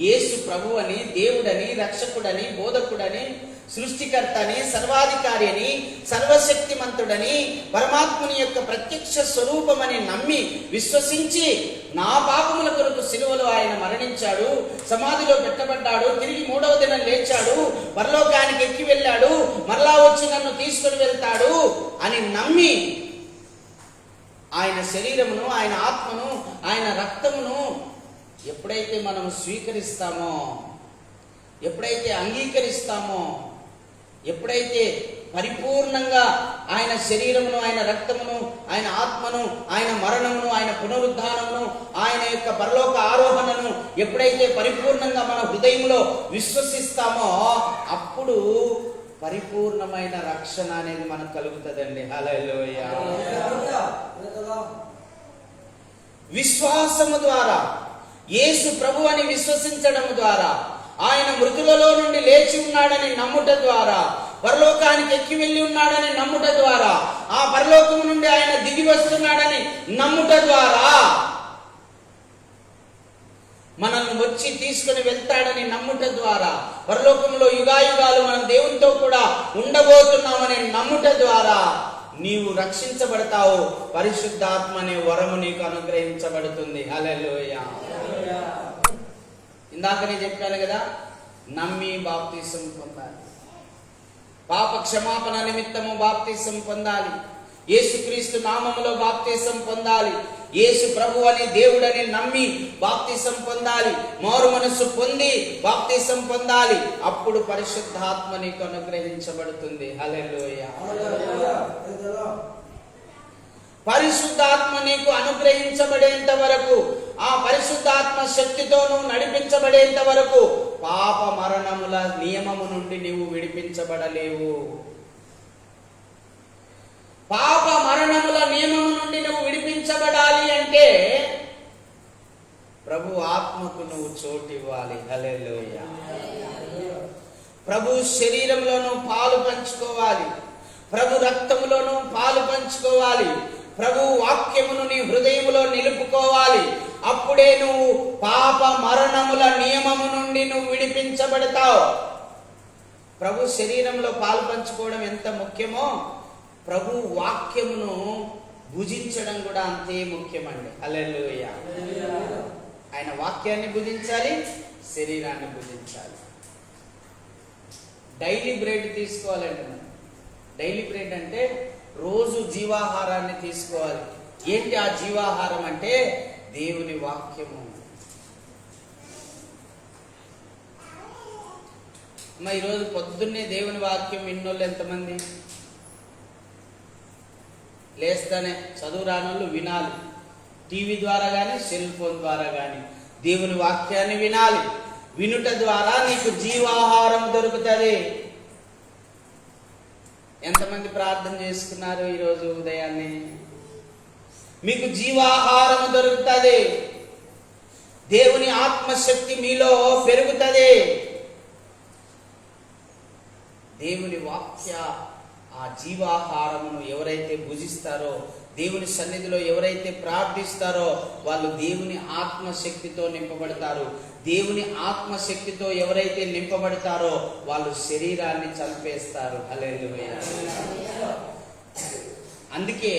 యేసు ప్రభు అని, దేవుడని, రక్షకుడని, బోధకుడని, సృష్టికర్త అని, సర్వాధికారి అని, సర్వశక్తిమంతుడని, పరమాత్ముని యొక్క ప్రత్యక్ష స్వరూపమని నమ్మి విశ్వసించి నా పాపముల కొరకు సిలువలో ఆయన మరణించాడు, సమాధిలో పెట్టబడ్డాడు, తిరిగి 3వ దినం లేచాడు, పరలోకానికి ఎక్కి వెళ్ళాడు, మరలా వచ్చి నన్ను తీసుకుని వెళ్తాడు అని నమ్మి ఆయన శరీరమును, ఆయన ఆత్మను, ఆయన రక్తమును ఎప్పుడైతే మనం స్వీకరిస్తామో, ఎప్పుడైతే అంగీకరిస్తామో, ఎప్పుడైతే పరిపూర్ణంగా ఆయన శరీరమును, ఆయన రక్తమును, ఆయన ఆత్మను, ఆయన మరణమును, ఆయన పునరుద్ధానమును, ఆయన యొక్క పరలోక ఆరోహణను ఎప్పుడైతే పరిపూర్ణంగా మన హృదయంలో విశ్వసిస్తామో అప్పుడు పరిపూర్ణమైన రక్షణ అనేది మనకు కలుగుతుందండి. హల్లెలూయా. విశ్వాసము ద్వారా, యేసు ప్రభు అని విశ్వసించడం ద్వారా, ఆయన మృతులలో నుండి లేచి ఉన్నాడని నమ్ముట ద్వారా, పరలోకానికి ఎక్కి వెళ్ళి ఉన్నాడని నమ్ముట ద్వారా, ఆ పరలోకము నుండి ఆయన దిగి వస్తున్నాడని నమ్ముట ద్వారా, మనల్ని వచ్చి తీసుకుని వెళ్తాడని నమ్ముట ద్వారా, పరలోకంలో యుగాయుగాలు మనం దేవునితో కూడా ఉండబోతున్నామని నమ్ముట ద్వారా నీవు రక్షించబడతావు. పరిశుద్ధాత్మ అనే వరము నీకు అనుగ్రహించబడుతుంది. హల్లెలూయా. ఇందాక నేను చెప్పాను కదా, నమ్మి బాప్తిసం పొందాలి, పాప క్షమాపణ నిమిత్తము బాప్తిసం పొందాలి, యేసుక్రీస్తు నామములో బాప్తిసం పొందాలి, యేసు ప్రభు అని దేవుడని నమ్మి బాప్తిసం పొందాలి, మారు మనస్సు పొంది బాప్తిసం పొందాలి. అప్పుడు పరిశుద్ధాత్మ నీకు అనుగ్రహించబడుతుంది. హల్లెలూయా. పరిశుద్ధాత్మ నీకు అనుగ్రహించబడేంత వరకు, ఆ పరిశుద్ధాత్మ శక్తితో నువ్వు నడిపించబడేంత వరకు పాప మరణముల నియమము నుండి నీవు విడిపించబడలేవు. పాప మరణముల నియమము నుండి నువ్వు విడిపించబడాలి అంటే ప్రభు ఆత్మకు నువ్వు చోటు ఇవ్వాలి. హల్లెలూయా. ప్రభు శరీరంలోనూ పాలు పంచుకోవాలి. ప్రభు రక్తములోనూ పాలు పంచుకోవాలి. ప్రభు వాక్యమును నీ హృదయములో నిలుపుకోవాలి. అప్పుడే నువ్వు పాప మరణముల నియమము నుండి నువ్వు విడిపించబడతావు. ప్రభు శరీరంలో పాలు పంచుకోవడం ఎంత ముఖ్యమో ప్రభు వాక్యమును భుజించడం కూడా అంతే ముఖ్యమండి. హల్లెలూయా. ఆయన వాక్యాన్ని భుజించాలి, శరీరాన్ని భుజించాలి. డైలీ బ్రెడ్ తీసుకోవాలండి మనం. డైలీ బ్రెడ్ అంటే రోజు జీవాహారాన్ని తీసుకోవాలి. ఏంటి ఆ జీవాహారం అంటే దేవుని వాక్యము. ఈరోజు పొద్దున్నే దేవుని వాక్యం విన్నోళ్ళు ఎంతమంది? లేస్తానే చదువు రానోళ్ళు వినాలి. టీవీ ద్వారా కానీ సెల్ ఫోన్ ద్వారా కానీ దేవుని వాక్యాన్ని వినాలి. వినుట ద్వారా నీకు జీవాహారం దొరుకుతుంది. ఎంతమంది ప్రార్థన చేసుకున్నారు ఈరోజు ఉదయాన్నే? మీకు జీవాహారం దొరుకుతుంది. దేవుని ఆత్మశక్తి మీలో పెరుగుతుంది. దేవుని వాక్య ఆ జీవాహారమును ఎవరైతే భుజిస్తారో, దేవుని సన్నిధిలో ఎవరైతే ప్రార్థిస్తారో వాళ్ళు దేవుని ఆత్మశక్తితో నింపబడతారు. దేవుని ఆత్మశక్తితో ఎవరైతే నింపబడతారో వాళ్ళు శరీరాన్ని చంపేస్తారు. హల్లెలూయా. అందుకే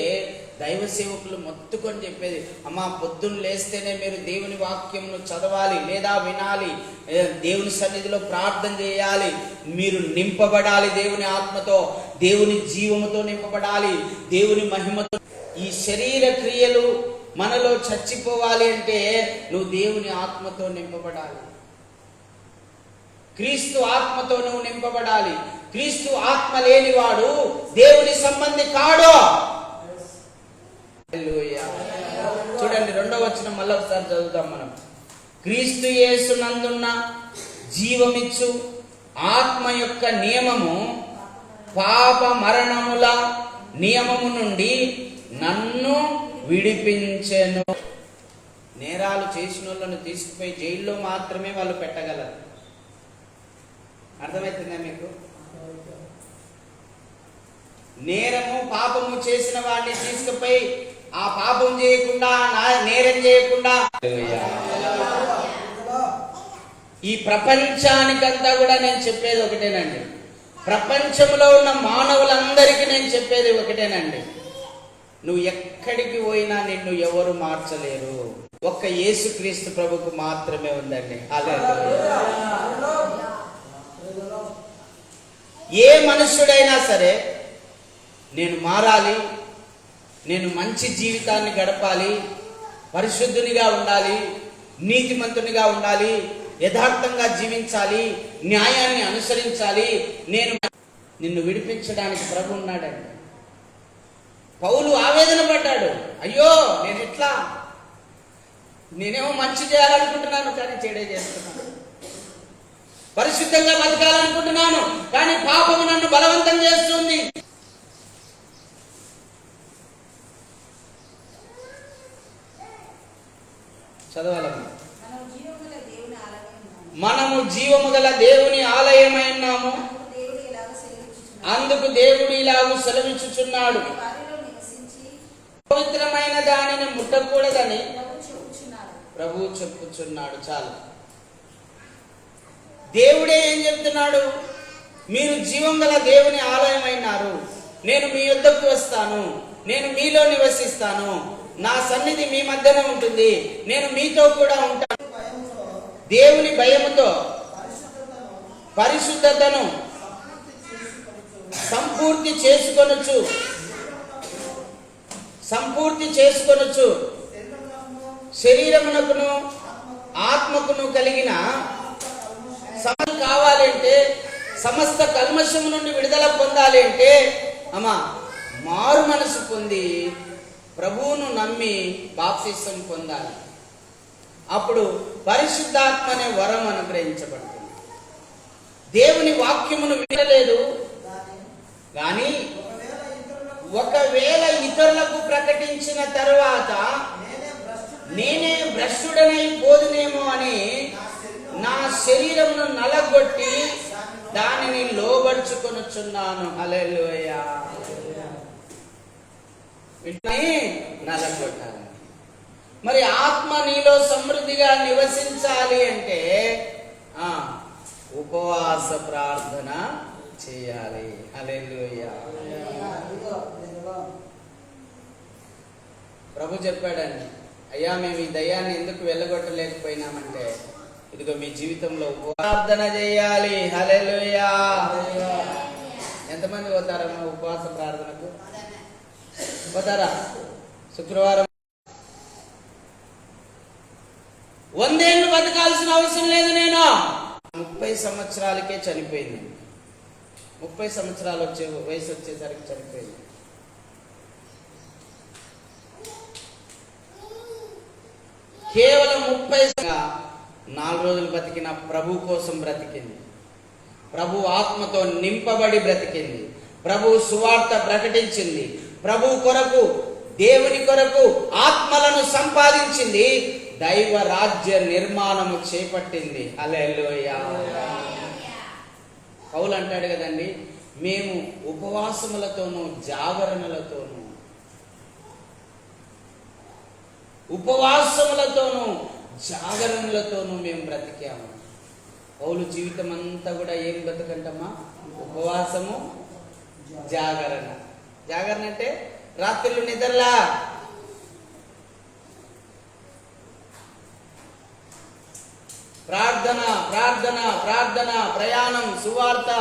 దైవ సేవకులు మొత్తుకొని చెప్పేది, అమ్మా పొద్దున్న లేస్తేనే మీరు దేవుని వాక్యంను చదవాలి లేదా వినాలి, దేవుని సన్నిధిలో ప్రార్థన చేయాలి, మీరు నింపబడాలి దేవుని ఆత్మతో, దేవుని జీవముతో నింపబడాలి, దేవుని మహిమతో. ఈ శరీర క్రియలు మనలో చచ్చిపోవాలి అంటే నువ్వు దేవుని ఆత్మతో నింపబడాలి. క్రీస్తు ఆత్మతో నువ్వు నింపబడాలి. క్రీస్తు ఆత్మ లేనివాడు దేవుని సంబంధి కాడు. చూడండి 2వ వచనం మళ్ళీ ఒకసారి చదువుతాం మనం. క్రీస్తు యేసునందున్న జీవమిచ్చు ఆత్మ యొక్క నియమము పాప మరణముల నియమము నుండి నన్ను విడిపించెను. నేరాలు చేసిన వాళ్ళను తీసుకుపోయి జైల్లో మాత్రమే వాళ్ళు పెట్టగలరు. అర్థమవుతుందా మీకు? నేరము పాపము చేసిన వాడిని తీసుకుపోయి ఆ పాపం చేయకుండా, నేరం చేయకుండా, ఈ ప్రపంచానికంతా కూడా నేను చెప్పేది ఒకటేనండి. ప్రపంచంలో ఉన్న మానవులందరికీ నేను చెప్పేది ఒకటేనండి. నువ్వు ఎక్కడికి పోయినా నిన్ను ఎవరు మార్చలేరు. ఒక్క యేసుక్రీస్తు ప్రభుకు మాత్రమే ఉందండి. హల్లెలూయా. ఏ మనుష్యుడైనా సరే నేను మారాలి, నేను మంచి జీవితాన్ని గడపాలి, పరిశుద్ధునిగా ఉండాలి, నీతిమంతునిగా ఉండాలి, యథార్థంగా జీవించాలి, న్యాయాన్ని అనుసరించాలి, నిన్ను విడిపించడానికి ప్రభు ఉన్నాడండి. పౌలు ఆవేదన పడ్డాడు. అయ్యో నేనేమో మంచి చేయాలనుకుంటున్నాను కానీ చెడే చేస్తున్నాను, పరిశుద్ధంగా బతకాలనుకుంటున్నాను కానీ పాపము నన్ను బలవంతం చేస్తుంది. చదవాలమ్మా. మనము జీవము గల దేవుని ఆలయమైనాము, అందుకు దేవుడు ఇలాగూ సెలవిచ్చుచున్నాడు, పవిత్రమైన దానిని ముట్టకూడదని ప్రభువు చెప్పుచున్నాడు. చాలు. దేవుడే ఏం చెప్తున్నాడు? మీరు జీవం గల దేవుని ఆలయమైనారు, నేను మీ యొద్దకు వస్తాను, నేను మీలో నివసిస్తాను, నా సన్నిధి మీ మధ్యనే ఉంటుంది, నేను మీతో కూడా ఉంటాను. దేవుని భయముతో పరిశుద్ధతను సంపూర్తి చేసుకొనుచు శరీరమునకును ఆత్మకును కలిగిన సమం కావాలి అంటే, సమస్త కల్మషము నుండి విడుదల పొందాలి అంటే మారు మనసు పొంది ప్రభువును నమ్మి బాప్తిసం పొందాలి. అప్పుడు పరిశుద్ధాత్మ అనే వరం అనుగ్రహించబడుతుంది. దేవుని వాక్యమును వినలేదు కానీ ఒకవేళ ఇతరులకు ప్రకటించిన తరువాత నేనే భ్రష్టుడనై పోదునేమో అని నా శరీరమును నలగొట్టి దానిని లోబర్చుకొనుచున్నాను. హల్లెలూయా. నలగొట్టాలి. మరి ఆత్మ నీలో సమృద్ధిగా నివసించాలి అంటే ఉపవాస ప్రార్థన చేయాలి. హల్లెలూయా. ప్రభు చెప్పాడండి, అయ్యా మేము ఈ దయ్యాన్ని ఎందుకు వెళ్ళగొట్టలేకపోయినామంటే ఇదిగో మీ జీవితంలో ప్రార్థన చేయాలి. హల్లెలూయా. ఎంతమంది పోతారమ్మా ఉపవాస ప్రార్థనకు? పోతారా? శుక్రవారం 100 ఏళ్ళు బతకాల్సిన అవసరం లేదు. నేను 30 సంవత్సరాలకే చనిపోయింది. 30 సంవత్సరాలు వయసు వచ్చేసరికి చనిపోయింది. కేవలం 4 రోజులు బతికిన ప్రభు కోసం బ్రతికింది. ప్రభు ఆత్మతో నింపబడి బ్రతికింది. ప్రభు సువార్త ప్రకటించింది. ప్రభు కొరకు, దేవుని కొరకు ఆత్మలను సంపాదించింది. దైవ రాజ్య నిర్మాణము చేపట్టింది. హల్లెలూయా. పౌలు అంటాడు కదండి, మేము ఉపవాసములతోనూ జాగరణలతోనూ మేము బ్రతికాము. పౌలు జీవితం అంతా కూడా ఏం బ్రతకంటమ్మా? ఉపవాసము, జాగరణ. జాగరణ అంటే రాత్రులు నిద్రలా, ప్రార్థన ప్రార్థన ప్రార్థన, ప్రయాణం, సువార్త,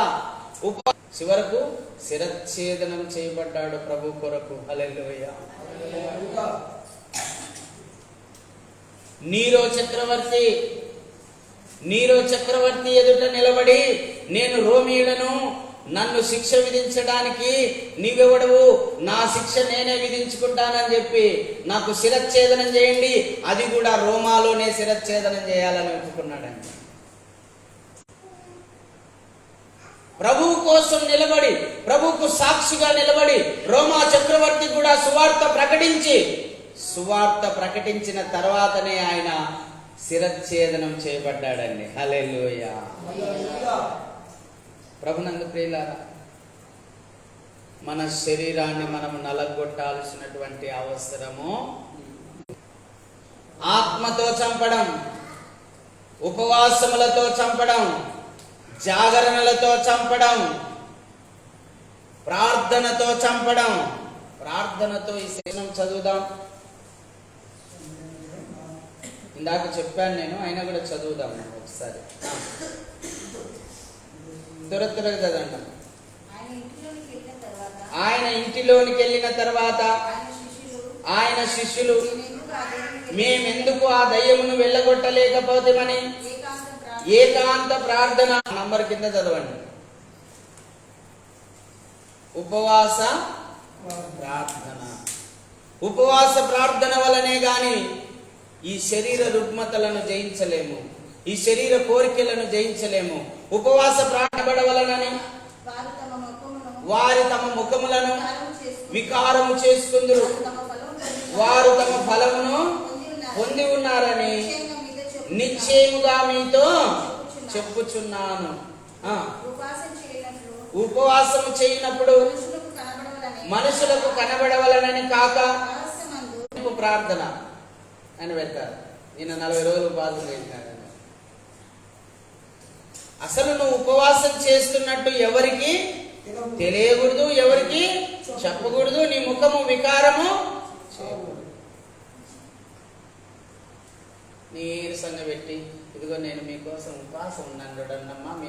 చివరకు శిరచ్ఛేదనం చేయబడ్డాడు ప్రభు కొరకు. హల్లెలూయా. నీరో చక్రవర్తి ఎదుట నిలబడి, నేను రోమీయులను, నన్ను శిక్ష విధించడానికి నీవెవడవు, నా శిక్ష నేనే విధించుకుంటానని చెప్పి నాకు శిరచ్ఛేదనం చేయండి, అది కూడా రోమాలోనే శిరచ్ఛేదనం చేయాలని ఒప్పుకున్నాడండి. ప్రభువు కోసం నిలబడి, ప్రభువుకు సాక్షిగా నిలబడి, రోమా చక్రవర్తి కూడా సువార్త ప్రకటించిన తర్వాతనే ఆయన శిరచ్ఛేదనం చేయబడ్డాడండి. హల్లెలూయా. ప్రభునందు ప్రియులారా, మన శరీరాన్ని మనం నలగొట్టాల్సినటువంటి అవసరము ఆత్మతో చంపడం, ఉపవాసములతో చంపడం, జాగరణలతో చంపడం, ప్రార్థనతో చంపడం. ప్రార్థనతో ఈ శరీరం చదువుదాం. ఇందాక చెప్పాను నేను, అయినా కూడా చదువుదాం ఒకసారి. త్వరగా చదవండి. ఆయన ఇంటిలోనికి వెళ్ళిన తర్వాత ఆయన శిష్యులు మేమెందుకు ఆ దయ్యమును వెళ్ళగొట్టలేకపోతేమని ఏకాంత ప్రార్థన నంబర్ కింద చదవండి. ఉపవాస ప్రార్థన. ఉపవాస ప్రార్థన వలనే గాని ఈ శరీర రుగ్మతలను జయించలేము, ఈ శరీర కోరికలను జయించలేము. ఉపవాస ప్రార్థన వలనని వారి తమ ముఖములను వికారము చేసుకుందురు, వారు తమ ఫలమును పొంది ఉన్నారని నిశ్చయముగా మీతో చెప్పుచున్నాను. ఉపవాసము చేయనప్పుడు మనుషులకు కనబడవలనని కాక ప్రార్థన అని పెడతారు. ఈయన 40 రోజులు ఉపవాసం చేసినాడు. అసలు నువ్వు ఉపవాసం చేస్తున్నట్టు ఎవరికి తెలియకూడదు, ఎవరికి చెప్పకూడదు. నీ ముఖము వికారము చేయకూడదు. నీరసంగా పెట్టి, ఇదిగో నేను మీకోసం ఉపవాసం ఉన్నాను చూడండమ్మా. మీ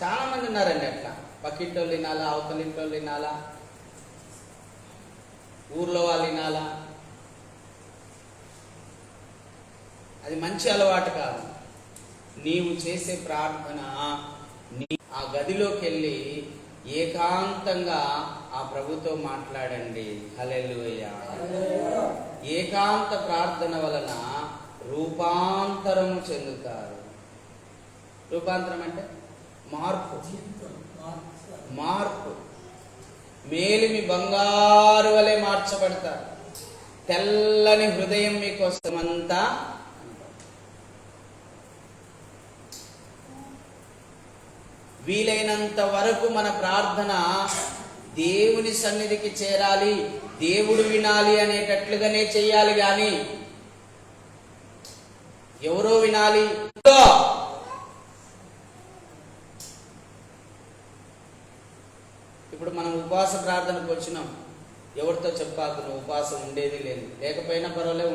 చాలా మంది ఉన్నారండి అట్లా. పక్కింటోళ్ళు వినాలా, అవతలింటోళ్ళు వినాలా, ఊర్లో వాళ్ళు వినాలా. అది మంచి అలవాటు కాదు. నీవు చేసే ప్రార్థన ఆ గదిలోకి వెళ్ళి ఏకాంతంగా ఆ ప్రభుతో మాట్లాడండి. హల్లెలూయా. ఏకాంత ప్రార్థన వలన రూపాంతరము చెందుతారు. రూపాంతరం అంటే మార్పు. మేలిమి బంగారు వలె మార్చబడతారు. తెల్లని హృదయం మీకోసమంతా వీలైనంత వరకు మన ప్రార్థన దేవుని సన్నిధికి చేరాలి, దేవుడు వినాలి అనేటట్లుగానే చెయ్యాలి. కానీ ఎవరో వినాలి. ఇప్పుడు మనం ఉపవాస ప్రార్థనకు వచ్చినాం, ఎవరితో చెప్పాకు, నువ్వు ఉపవాసం ఉండేది లేదు. లేకపోయినా పర్వాలేదు,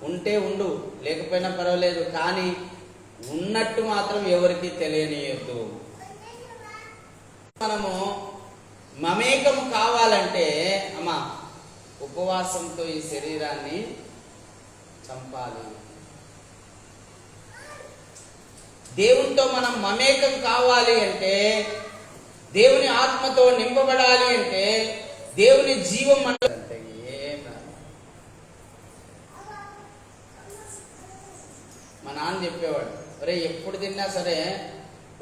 ఉంటే ఉండు, లేకపోయినా పర్వాలేదు, కానీ ఉన్నట్టు మాత్రం ఎవరికి తెలియనియద్దు. మనము మమేకం కావాలంటే అమ్మా ఉపవాసంతో ఈ శరీరాన్ని చంపాలి. దేవునితో మనం మమేకం కావాలి అంటే, దేవుని ఆత్మతో నింపబడాలి అంటే, దేవుని జీవం అంటే మా నాన్న చెప్పేవాడు, ఒరే ఎప్పుడు తిన్నా సరే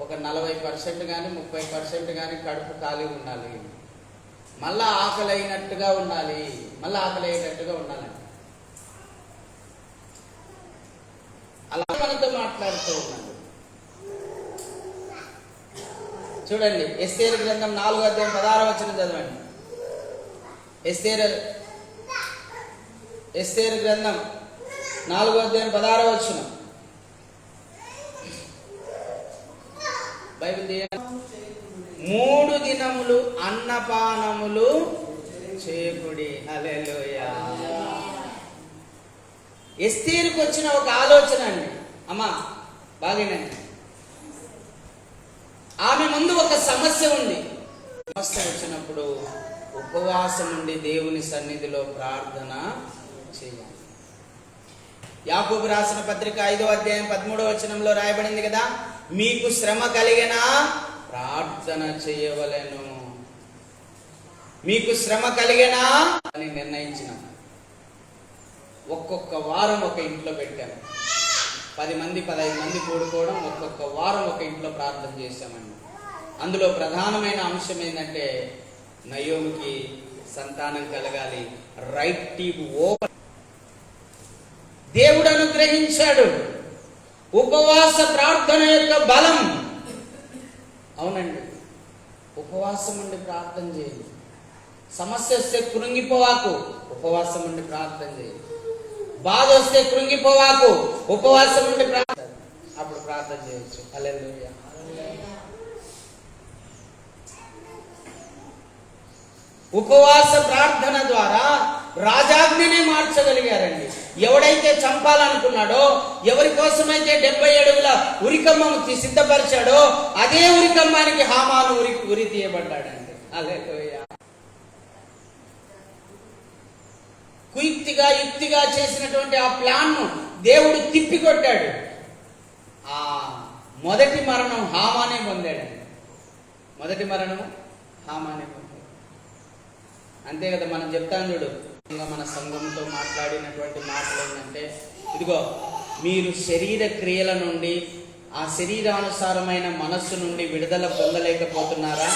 ఒక 40% కానీ 30% కానీ కడుపు ఖాళీ ఉండాలి, మళ్ళా ఆకలి అయినట్టుగా ఉండాలి, మళ్ళీ ఆకలి అయ్యేటట్టుగా ఉండాలి. అలా మనతో మాట్లాడుతూ ఉన్నాడు. చూడండి, ఎస్తేరు గ్రంథం 4:16 చదవండి. ఎస్తేరు గ్రంథం 4:16 బైబిల్ 3 దినములు అన్నపానములు చేయకుడి. హల్లెలూయా. ఎస్తేరుకు వచ్చిన ఒక ఆలోచన అండి. అమ్మా బాగేనండి, ఆమె ముందు ఒక సమస్య ఉంది. సమస్య వచ్చినప్పుడు ఉపవాసం ఉండి దేవుని సన్నిధిలో ప్రార్థన చేయాలి. యాకోబు రాసిన పత్రిక 5:13 రాయబడింది కదా, మీకు శ్రమ కలిగినా ప్రార్థన చేయవలెను. మీకు శ్రమ కలిగినా అని నిర్ణయించినాం. ఒక్కొక్క వారం ఒక ఇంట్లో పెట్టాము. 10 మంది 15 మంది కూడుకోవడం, ఒక్కొక్క వారం ఒక ఇంట్లో ప్రార్థన చేశామండి. అందులో ప్రధానమైన అంశం ఏంటంటే, నయోమికి సంతానం కలగాలి, రైట్ ట్యూబ్ ఓపెన్. దేవుడు అనుగ్రహించాడు ఉపవాస ప్రార్థన యొక్క బలం. అవునండి, ఉపవాసం ఉండి ప్రార్థన చేయి. సమస్య వస్తే కృంగిపోవాకు, ఉపవాసం ఉండి ప్రార్థన చేయి. బాధ వస్తే కృంగిపోవాకు, ఉపవాసం ఉండి ప్రార్థన, అప్పుడు ప్రార్థన చేయొచ్చు. హల్లెలూయా. ఉపవాస ప్రార్థన ద్వారా రాజాజ్ఞని మార్చగలిగారండి. ఎవడైతే చంపాలనుకున్నాడో, ఎవరి కోసమైతే 70 అడుగుల ఉరికమ్మను సిద్ధపరిచాడో, అదే ఉరికమ్మానికి హామాను ఉరి తీయబడ్డాడండి. హల్లెలూయా. కుయుక్తిగా యుక్తిగా చేసినటువంటి ఆ ప్లాన్ను దేవుడు తిప్పికొట్టాడు. ఆ మొదటి మరణం హామానే పొందాడండి. మొదటి మరణము హామానే పొందాడు. అంతే కదా, మనం చెప్తాం చూడు, మన సంఘంతో మాట్లాడినటువంటి మాటలు ఏంటంటే, ఇదిగో మీరు శరీర క్రియల నుండి, ఆ శరీరానుసారమైన మనస్సు నుండి విడుదల పొందలేకపోతున్నారా?